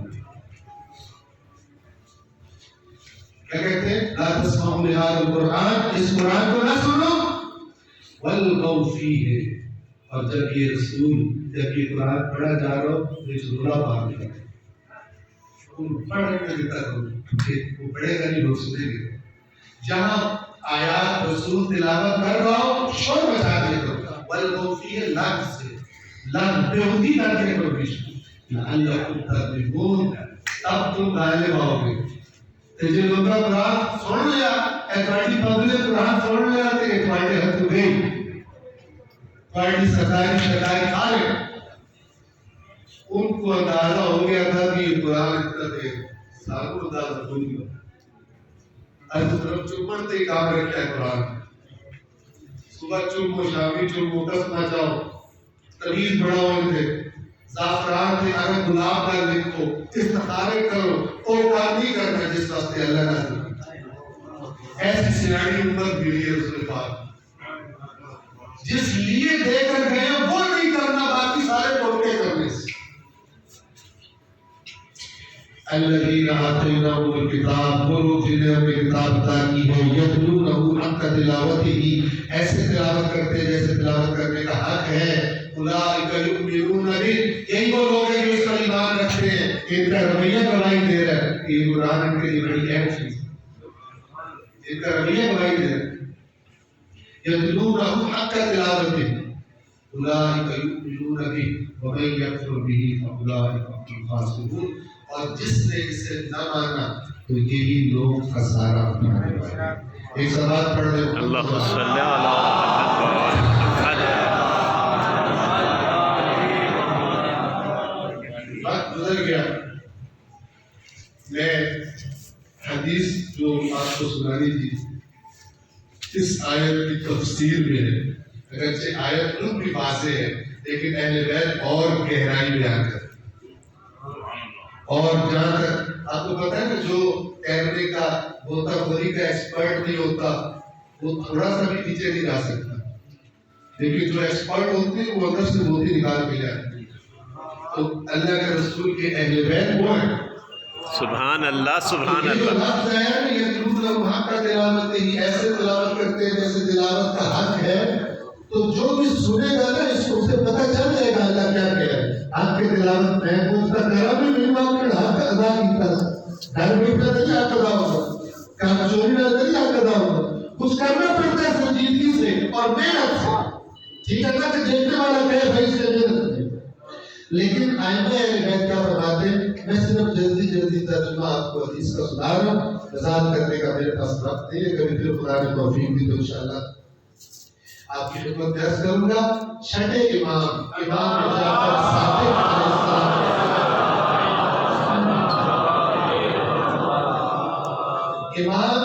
[SPEAKER 1] کیا کہتے ہیں لا تسمعوا لهذا القرآن، اس قرآن کو نہ سنو. والغوا فیہ، اور جب یہ رسول جب یہ قرآن پڑھا جا رہا ہو تو اس رولا باہر نکلے. پڑھنے میں دیتا کرو، وہ پڑھے گا نہیں لوگ سنیں گے. جہاں آیات رسول تلاوت کر رہا ہو شور مچا دیا کرو. والغوا فیہ، لغو سے لغو بیہودی نہ کیا کرو بیچ میں. لعلکم تغلبون، تب تم غالب آؤ گے. جو لوگوں کا قرآن سن لیا، ایتھارٹی پبلک قرآن سن لیا تو ایتھارٹی حد ہو گئی، پارٹی سرکاری کھا لے. ان کو اندازہ ہو گیا تھا کہ یہ قرآن اتنا دے سالوں اندازہ بھول گیا. ہر طرف چپڑتے ہی کام رکھا ہے قرآن. صبح چلو شامی چلو کس نہ جاؤ، تمیز بڑھاؤ ان سے. زعفران سے اگر گلاب کا لکھو، استخارے کرو، وہ کام نہیں کرنا جس واسطے اللہ نہ. ایسی سیاڑی امت ملی ہے رسول پاک. جس لیے دے کر گئے وہ نہیں کرنا، باقی سارے ٹوٹے کرنے سے. الذین آتیناہم الکتاب، وہ لوگ جنہیں ہم نے کتاب عطا کی ہے، یتلونہ حق تلاوتہ، ایسے تلاوت کرتے ہیں جیسے تلاوت کرنے کا حق ہے. اولئک یؤمنون بہ، یہی وہ لوگ ہیں جو اس پر ایمان رکھتے ہیں. ان کا رویہ گواہی دے رہا ہے کہ یہ قرآن ان کے لیے بڑی اہم چیز ہے. ان کا رویہ گواہی دے رہا ہے. یتلونہ حق تلاوتہ اولئک یؤمنون بہ ومن یکفر بہ فاولئک هم الخاسرون، اور جس نے اسے نہ مانا تو یہی لوگ خسارہ اٹھانے والے ہیں. ایک سبات پڑھ دیں.
[SPEAKER 2] اللہم صلی علی محمد.
[SPEAKER 1] وقت گزر گیا. میں حدیث جو آپ کو سنانی تھی اس آیت کی تفسیر میں ہے. اگرچہ آیت ان بھی واضح ہے لیکن اہل بیت اور گہرائی بیان کرتے. اور جہاں تک آپ کو پتا ہے کہ جو کیمرے کا غوطہ خوری کا ایکسپرٹ نہیں ہوتا وہ تھوڑا سا بھی پیچھے نہیں جا سکتا، لیکن جو ایکسپرٹ ہوتے ہیں وہ اندر سے موتی نکال کے جاتے ہیں. تو اللہ کے رسول کے اہل بیت وہ ہیں.
[SPEAKER 2] سبحان اللہ سبحان
[SPEAKER 1] یہ جو
[SPEAKER 2] اللہ.
[SPEAKER 1] لفظ ہے یہ ضرور حق کا تلاوت ہی ایسے تلاوت کرتے ہیں جیسے تلاوت کا حق ہے. تو جو بھی سنے گا نا اس کو اسے پتہ چل جائے گا اللہ کیا کہہ رہا ہے. آپ کے تلاوت میں اس کا کرا بھی نہیں ہوا کہ حق ادا کیتا تھا. گھر بیٹھا نہیں حق ادا ہوگا، کام چوری نہ نہیں حق ادا ہوگا. کچھ کرنا پڑتا ہے سنجیدگی سے اور محنت سے. ٹھیک ہے نا کہ دیکھنے والا کہے بھائی سے محنت ہے. لیکن آئندہ اہل بیت کیا فرماتے ہیں؟ میں صرف جلدی ترجمہ آپ کو حدیث کا سنا رہا ہوں، وضاحت کرنے کا میرے پاس وقت نہیں ہے. کبھی پھر خدا نے توفیق دی تو انشاءاللہ آپ کی خدمت میں عرض کروں گا. چھٹے امام جعفر صادق علیہ السلام امام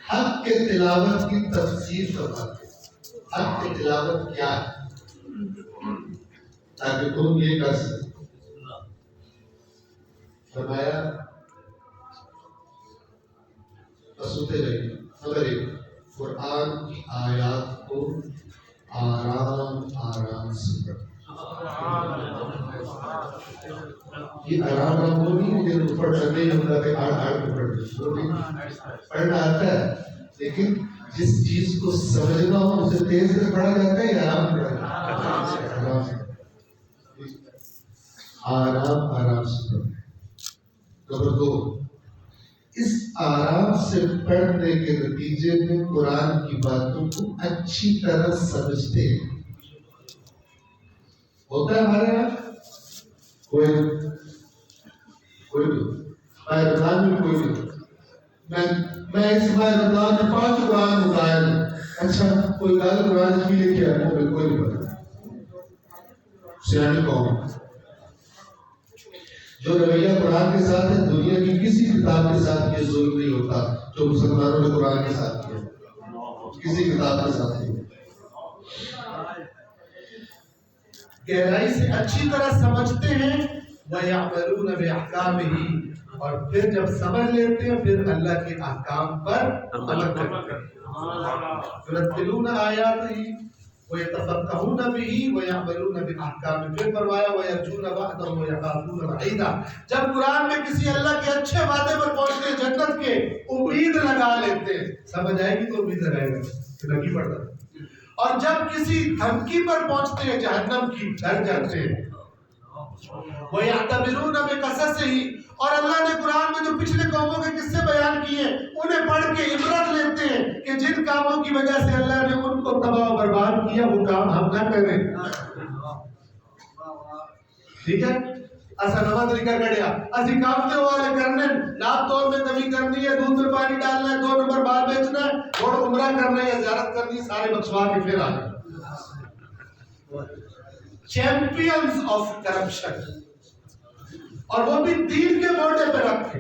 [SPEAKER 1] حق کے تلاوت کی تفسیر فرماتے ہیں. حق کی تلاوت کیا ہے تاکہ تم یہ کر سکتے. فرمایا سنتے رہیے. نمبر 1، قرآن کی آیات کو آرام سے پڑھو. یہ آرام وہ نہیں ہے کہ اوپر چلنے ہوتا ہے آڑ کو پڑھنا. پڑھنا آتا ہے لیکن جس چیز کو سمجھنا ہو اسے تیز سے پڑھا جاتا ہے یا آرام پڑھا جاتا ہے؟ آرام سے پڑھیں۔ نمبر 2، اس آرام سے پڑھنے کے نتیجے میں قرآن کی باتوں کو اچھی طرح سمجھتے ہیں۔ ہوتا ہے ہمارے یہاں کوئی ماہ رمضان میں کوئی نہیں، میں اس ماہ رمضان میں 5 قرآن مطالعہ ہوں۔ اچھا کوئی گال قرآن کی لے کے آیا ہوں، کوئی نہیں پتا سیاح قوم جو رویہ قرآن کے ساتھ ہے، دنیا کی کسی کتاب کے ساتھ یہ ظلم نہیں ہوتا جو مسلمانوں نے قرآن کے ساتھ کیا، کسی کتاب کے ساتھ نہیں۔
[SPEAKER 3] گہرائی سے اچھی طرح سمجھتے ہیں وَيَعْمَلُونَ بِأَحْكَامِهِ، اور پھر جب سمجھ لیتے ہیں پھر اللہ کے احکام پر عمل کرتے ہیں۔ يُرَتِّلُونَ آيَاتِهِ وَيَتَفَقَّهُونَ بِهِ وَيَعْمَلُونَ بِأَحْكَامِهِ، پھر فرمایا وَيَرْجُونَ وَعْدَهُ وَيَخَافُونَ وَعِيدَهُ، جب قرآن میں کسی اللہ کے اچھے وعدے پر پہنچتے ہیں جنت کے، امید لگا لیتے ہیں، سمجھ آئے گی تو امید لگائے گا کہ نہیں پڑتا، اور جب کسی دھمکی پر پہنچتے ہیں جہنم کی، ڈر جاتے ہیں۔ وَيَعْتَبِرُونَ بِقَصَصِهِ، اور اللہ نے قرآن میں جو پچھلے قوموں کے قصے بیان کیے انہیں پڑھ کے عبرت لیتے ہیں کہ جن کاموں کی وجہ سے اللہ نے ان کو تباہ و برباد کیا وہ کام ہم نہ کریں۔ ٹھیک ہے، ایسا نماز لکھا گیا اسی کام والے کرنے، ناپ توڑ میں کمی کرنی ہے، دودھ میں پانی ڈالنا ہے، 2 نمبر بال بیچنا ہے، اور عمرہ کرنا ہے یا زیارت کرنی ہے، سارے بخشوا کے پھر آنا۔ چیمپئنز آف کرپشن، اور وہ بھی دین کے موڑے پہ رکھے۔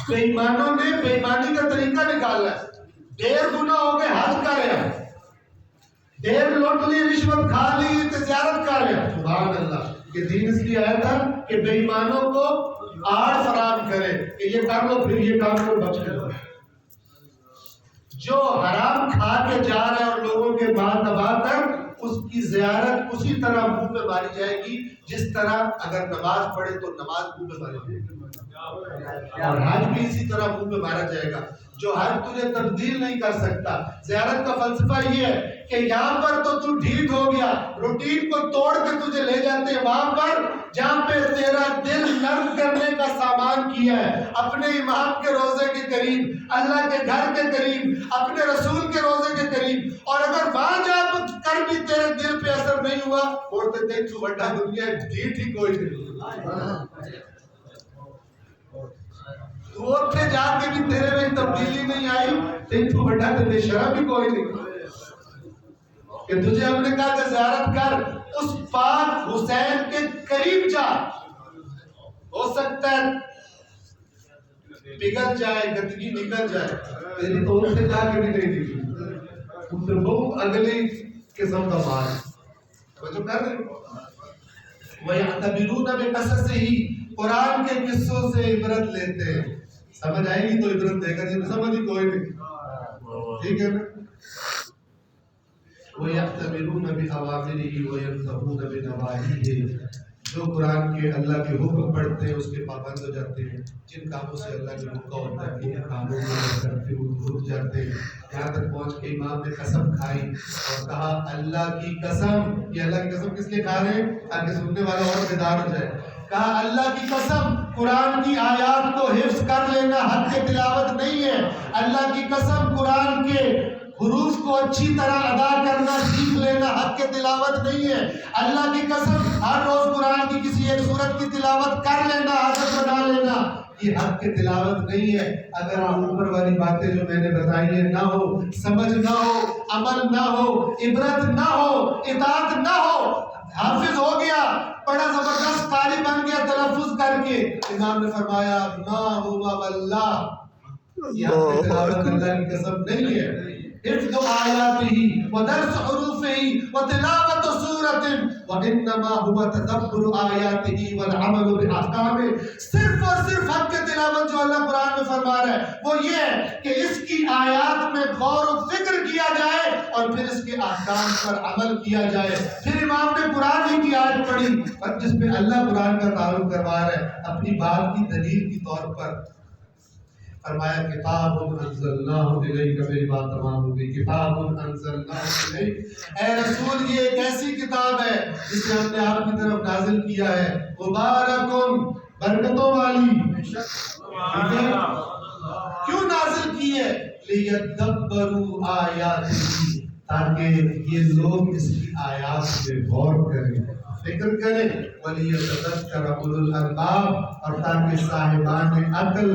[SPEAKER 3] بے ایمانوں نے بے ایمانی کا طریقہ نکالا ہے، 1.5 گنا ہو گئے، حج کر رہے ہیں، 1.5 لوٹ لی، رشوت کھا لی، تجارت کر رہے ہیں۔ سبحان اللہ، یہ دین اس لیے آیا تھا کہ بے ایمانوں کو آڑ فراہم کرے کہ یہ کر لو پھر یہ کام کو بچ لو۔ جو حرام کھا کے جا رہے ہیں اور لوگوں کے بعد دبا کر، اس کی زیارت اسی طرح منہ پہ ماری جائے گی جس طرح اگر نماز پڑھے تو نماز منہ پہ ماری جائے گی، اور حج بھی اسی طرح منہ پہ مارا جائے گا۔ جو حج تجھے تبدیل نہیں کر سکتا۔ زیارت کا فلسفہ یہ ہے کہ یہاں پر تو تو ڈھیٹ ہو گیا، روٹین کو توڑ کے تجھے لے جاتے ہیں وہاں پر جہاں پہ تیرا دل نرم کرنے کا سامان کیا ہے، اپنے امام کے روزے کے قریب، اللہ کے گھر کے قریب، اپنے رسول کے روزے کے قریب، اور اگر وہاں جا کر بھی تیرے دل پہ اثر نہیں ہوا، بولتے دیکھ تو بڑا دنیا ڈھیٹ ہی کوئی نہیں، تو اتنے جا کے بھی تیرے میں تبدیلی نہیں آئی، دیکھ تو بڑا بے شرم ہی کوئی نہیں، کہ تجھے ہم نے کہا کہ زیارت کر، اس پاک حسین کے قریب جا، ہو سکتا ہے پگھل جائے، گندگی نکل جائے، تیری تو ان سے جا کے بھی نہیں نکلی، ان سے بہت اگلی قسم کا مال توجہ کر رہے ہیں۔ وَيَعْتَبِرُونَ بِقَصَصِهِ، قرآن کے قصوں سے عبرت لیتے ہیں، سمجھ آئے گی تو عبرت دے گا، جب سمجھ ہی کوئی نہیں، ٹھیک ہے نا۔ وَيَعْتَبِرُونَ بِأَوَامِرِهِ وَيَنْتَهُونَ بِنَوَاهِهِ، جو قرآن کے اللہ کے حکم پڑھتے ہیں اس کے پابند ہو جاتے ہیں، جن کاموں سے اللہ نے روکا ہوتا ہے ان کاموں کو کرتے ہوئے رک جاتے ہیں۔ یہاں تک پہنچ کے امام نے قسم کھائی اور کہا اللہ کی قسم، یہ اللہ کی قسم کس لیے کھا رہے ہیں تاکہ سننے والا اور بیدار ہو جائے، کہا اللہ کی قسم قرآن کی آیات کو حفظ کر لینا حق تلاوت نہیں ہے، اللہ کی قسم قرآن کے حروف کو اچھی طرح ادا کرنا سیکھ لینا حق کے تلاوت نہیں ہے، اللہ کی قسم ہر روز قرآن کی کسی ایک سورت کی تلاوت کر لینا، عادت بنا لینا، یہ حق کے تلاوت نہیں ہے۔ اگر اوپر والی باتیں جو میں نے بتائی ہیں نہ ہو، سمجھ نہ ہو، عمل نہ ہو، عبرت نہ ہو، اطاعت نہ ہو، حافظ ہو گیا، بڑا زبردست قاری بن گیا تلفظ کر کے، امام نے فرمایا ما ہوا واللہ، یہ حق کے تلاوت اللہ کی قسم نہیں ہے۔ حفظ آیاتہ ودرس حروفہ وتلاوت سورۃ وانما هو تدبر آیاتہ والعمل باحکامہ، صرف اور صرف حق کے تلاوت جو اللہ قرآن میں فرما رہا ہے وہ یہ ہے کہ اس کی آیات میں غور و فکر کیا جائے اور پھر اس کے احکام پر عمل کیا جائے۔ پھر امام نے قرآن ہی کی آیت پڑھی اور جس میں اللہ قرآن کا تعارف کروا رہا ہے اپنی بات کی دلیل کے طور پر، فرمایا کتاب انزلناہ الیک، میری بات تمام ہو گئی، کتاب انزلناہ الیک، اے رسول یہ ایک ایسی کتاب ہے جسے ہم نے آپ کی طرف نازل کیا ہے، مبارکن برکتوں والی، کیوں نازل کی ہے؟ لیدبروا آیاتہ، تاکہ یہ لوگ اس کی آیات پہ غور کریں، فکر کریں، وَلِيَتَذَكَّرَ أُولُو الْأَلْبَابِ، اور تاکہ صاحبان عقل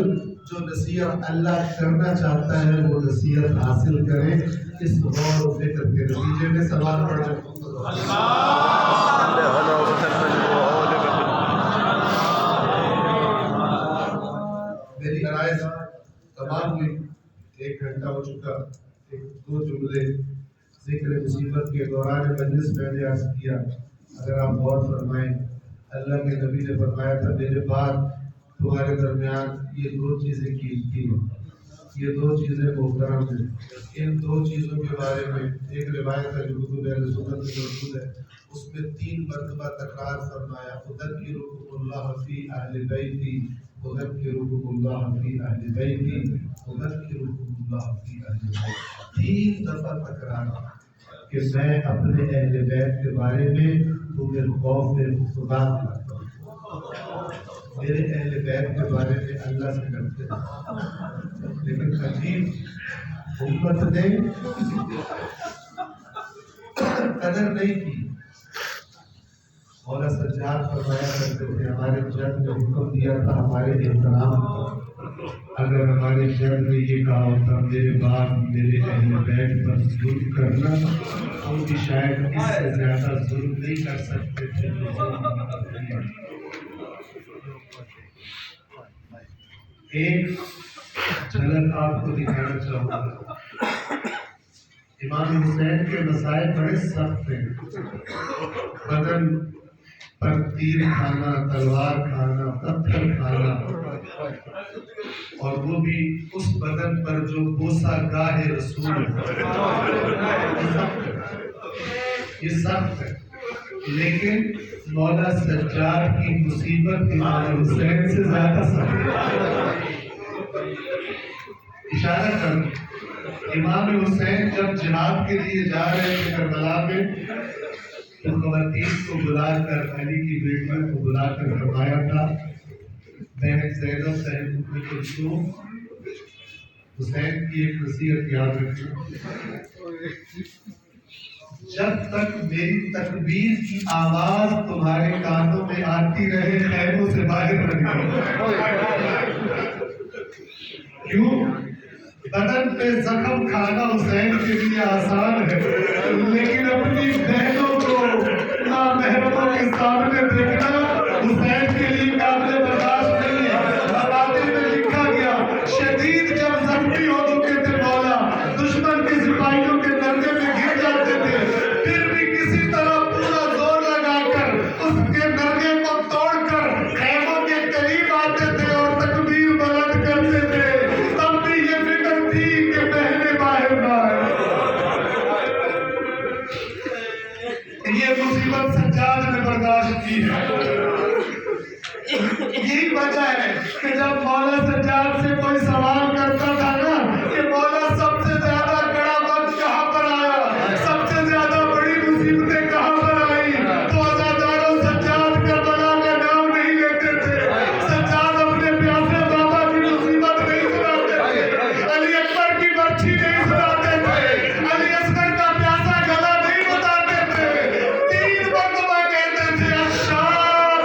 [SPEAKER 3] جو نصیحت اللہ کرنا چاہتا ہے وہ نصیحت حاصل کریں۔ اس غور و فکر کے نتیجے میں سوال پڑھ رہے ہیں۔ میری آرائز تمام ہوئی، 1 گھنٹہ ہو چکا، 2 جملے ذکر مصیبت کے دوران مجلس میں نے عرض کیا، اگر آپ غور فرمائیں، اللہ کے نبی نے فرمایا تھا میرے بعد تمہارے درمیان یہ 2 چیزیں قیمتی ہیں، یہ 2 چیزیں محترم ہیں، ان 2 چیزوں کے بارے میں ایک روایت ہے جو کتب اہل سنت میں موجود ہے، اس میں 3 مرتبہ تکرار فرمایا، اذکرکم اللہ فی اہل بیتی، اذکرکم اللہ فی اہل بیتی، اذکرکم اللہ فی اہل بیتی، 3 دفعہ تکرار کہ میں اپنے اہل بیت کے بارے میں تمہیں خوف خدا دلاتا ہوں، میرے اہل بیت کے بارے میں اللہ سے ڈرتے ہیں، لیکن عجیب امت نے قدر نہیں کی۔ مولا سجاد فرمایا کرتے تھے ہمارے جد نے حکم دیا تھا ہمارے احترام کا، اگر ہمارے جد نے یہ کہا ہوتا میرے بعد میرے اہل بیت پر ظلم کرنا، ہم بھی شاید اس سے زیادہ ظلم نہیں کر سکتے تھے۔ ایک جھلک آپ کو دکھانا چاہوں گا، امام حسین کے مسائل بڑے سخت ہیں، بدن پر تیر کھانا، تلوار کھانا، پتھر کھانا، اور وہ بھی اس بدن پر جو بوسہ گاہ رسول ہے، یہ سخت ہے، لیکن مولا سجاد کی مصیبت امام حسین سے زیادہ سخت ہے۔ اشارہ کروں، امام حسین جب جہاد کے لیے جا رہے تھے کربلا میں، تو خواتین کو بلا کر، علی کی بیٹیوں کو بلا کر فرمایا تھا، بہن زینب، بہن ام کلثوم، حسین کی ایک نصیحت یاد رکھنا، جب تک میری تکبیر کی آواز تمہارے کانوں میں آتی رہے خیموں سے باہر نہ نکلو۔ کیوں؟ بدن پہ زخم کھانا حسین کے لیے آسان ہے، لیکن اپنی بہنوں کو نامحرموں کے سامنے دیکھنا حسین کے لیے قابل برداشت نہیں ہے۔ مقاطع میں لکھا گیا، شدید جب زخمی ہو چکے تھے مولا، دشمن کے سپاہیوں کے درجے میں گر جاتے تھے، پھر بھی کسی طرح پورا زور لگا کر اس کے درجے کو توڑ کر خیموں کے قریب آتے تھے اور تکبیر بلند کرتے تھے، تب بھی یہ فکر تھی کہ بہنیں باہر نہ آئیں۔ یہ مصیبت سجاد نے برداشت کی ہے۔ یہی وجہ ہے کہ جب مولا سجاد سے کوئی سوال کرتا تھا نا کہ مولا سب سے زیادہ کڑا وقت کہاں پر آیا، سب سے زیادہ بڑی مصیبتیں کہاں پر آئی، تو عزاداروں سجاد کربلا کا نام نہیں لیتے تھے، سجاد اپنے پیاسے بابا کی مصیبت نہیں سناتے تھے، علی اکبر کی برچھی نہیں سناتے تھے، علی اصغر کا پیاسا گلا نہیں بتاتے تھے، 3 مرتبہ کہتے تھے اشار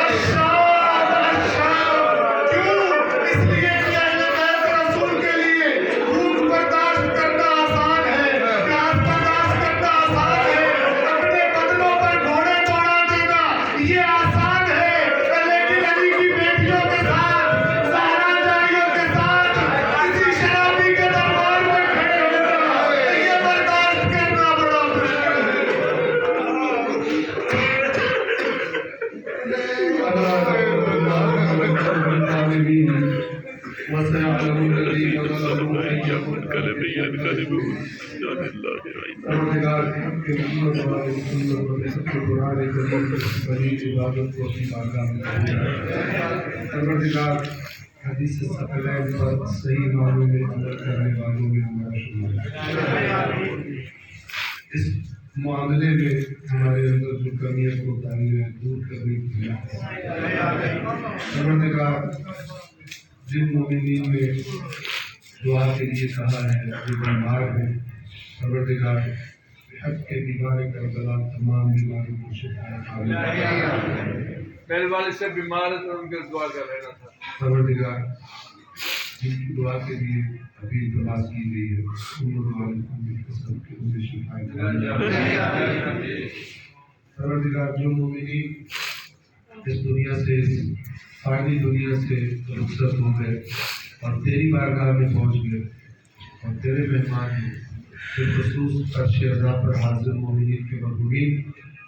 [SPEAKER 3] اشار اشار۔ کیوں؟ اس لیے کہ اہل بیت رسول کے لیے بھوک برداشت کرنا آسان ہے، پیاس برداشت کرنا آسان ہے، اپنے بدنوں پر گھوڑے دوڑا دینا یہ آسان ہے، لیکن علی کی بیٹیوں کے ساتھ، زہرا جاریوں کے ساتھ کسی شرابی کے دربار میں کھڑے ہونا یہ برداشت کرنا بڑا مشکل ہے۔ پروردگار حدیث ثقلین پر صحیح معنوں میں عمل کرنے والوں میں ہمارا شمار اس معاملے میں ہمارے اندر جو کمیاں کوتاہیاں ہیں دور کرنے کی پروردگار جن مومنین میں دعا کے لیے کہا ہے جو بیمار ہیں پروردگار حق کے بیمار کربلا تمام بیماروں کو شفا
[SPEAKER 4] میرے والد سے بیمار ہے تو ان کے دعا کر رہنا تھا
[SPEAKER 3] پروردگار جن کی دعا کے لیے ابھی تلاش کی گئی ہے پروردگار جو مومنین اس دنیا سے فانی دنیا سے رخصت ہو گئے اور تیری بارگاہ میں پہنچ گئے اور تیرے مہمان ہیں بالخصوص عرش عزا پر حاضر مومنین کے مرحومین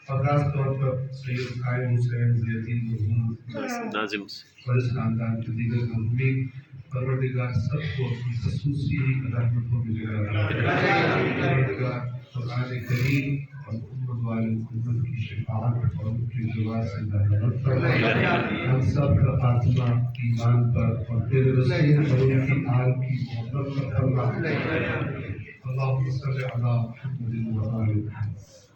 [SPEAKER 3] اور خاص طور پر سید قائم حسین زیدین مرحوم
[SPEAKER 2] ناظم
[SPEAKER 3] اور اس خاندان کے دیگر مرحومین پروردگار سب کو اپنی خصوصی رحمتوں میں جگہ رہا پروردگار قرآن کریم اور امت والے امت کی شفاعت اور ان کی دعا سے رحمت فرما ہم سب کا خاتمہ ایمان پر اور تیرے رسول اور ان کی آل کی محبت پر فرما اللہم صلی علی محمد و آل محمد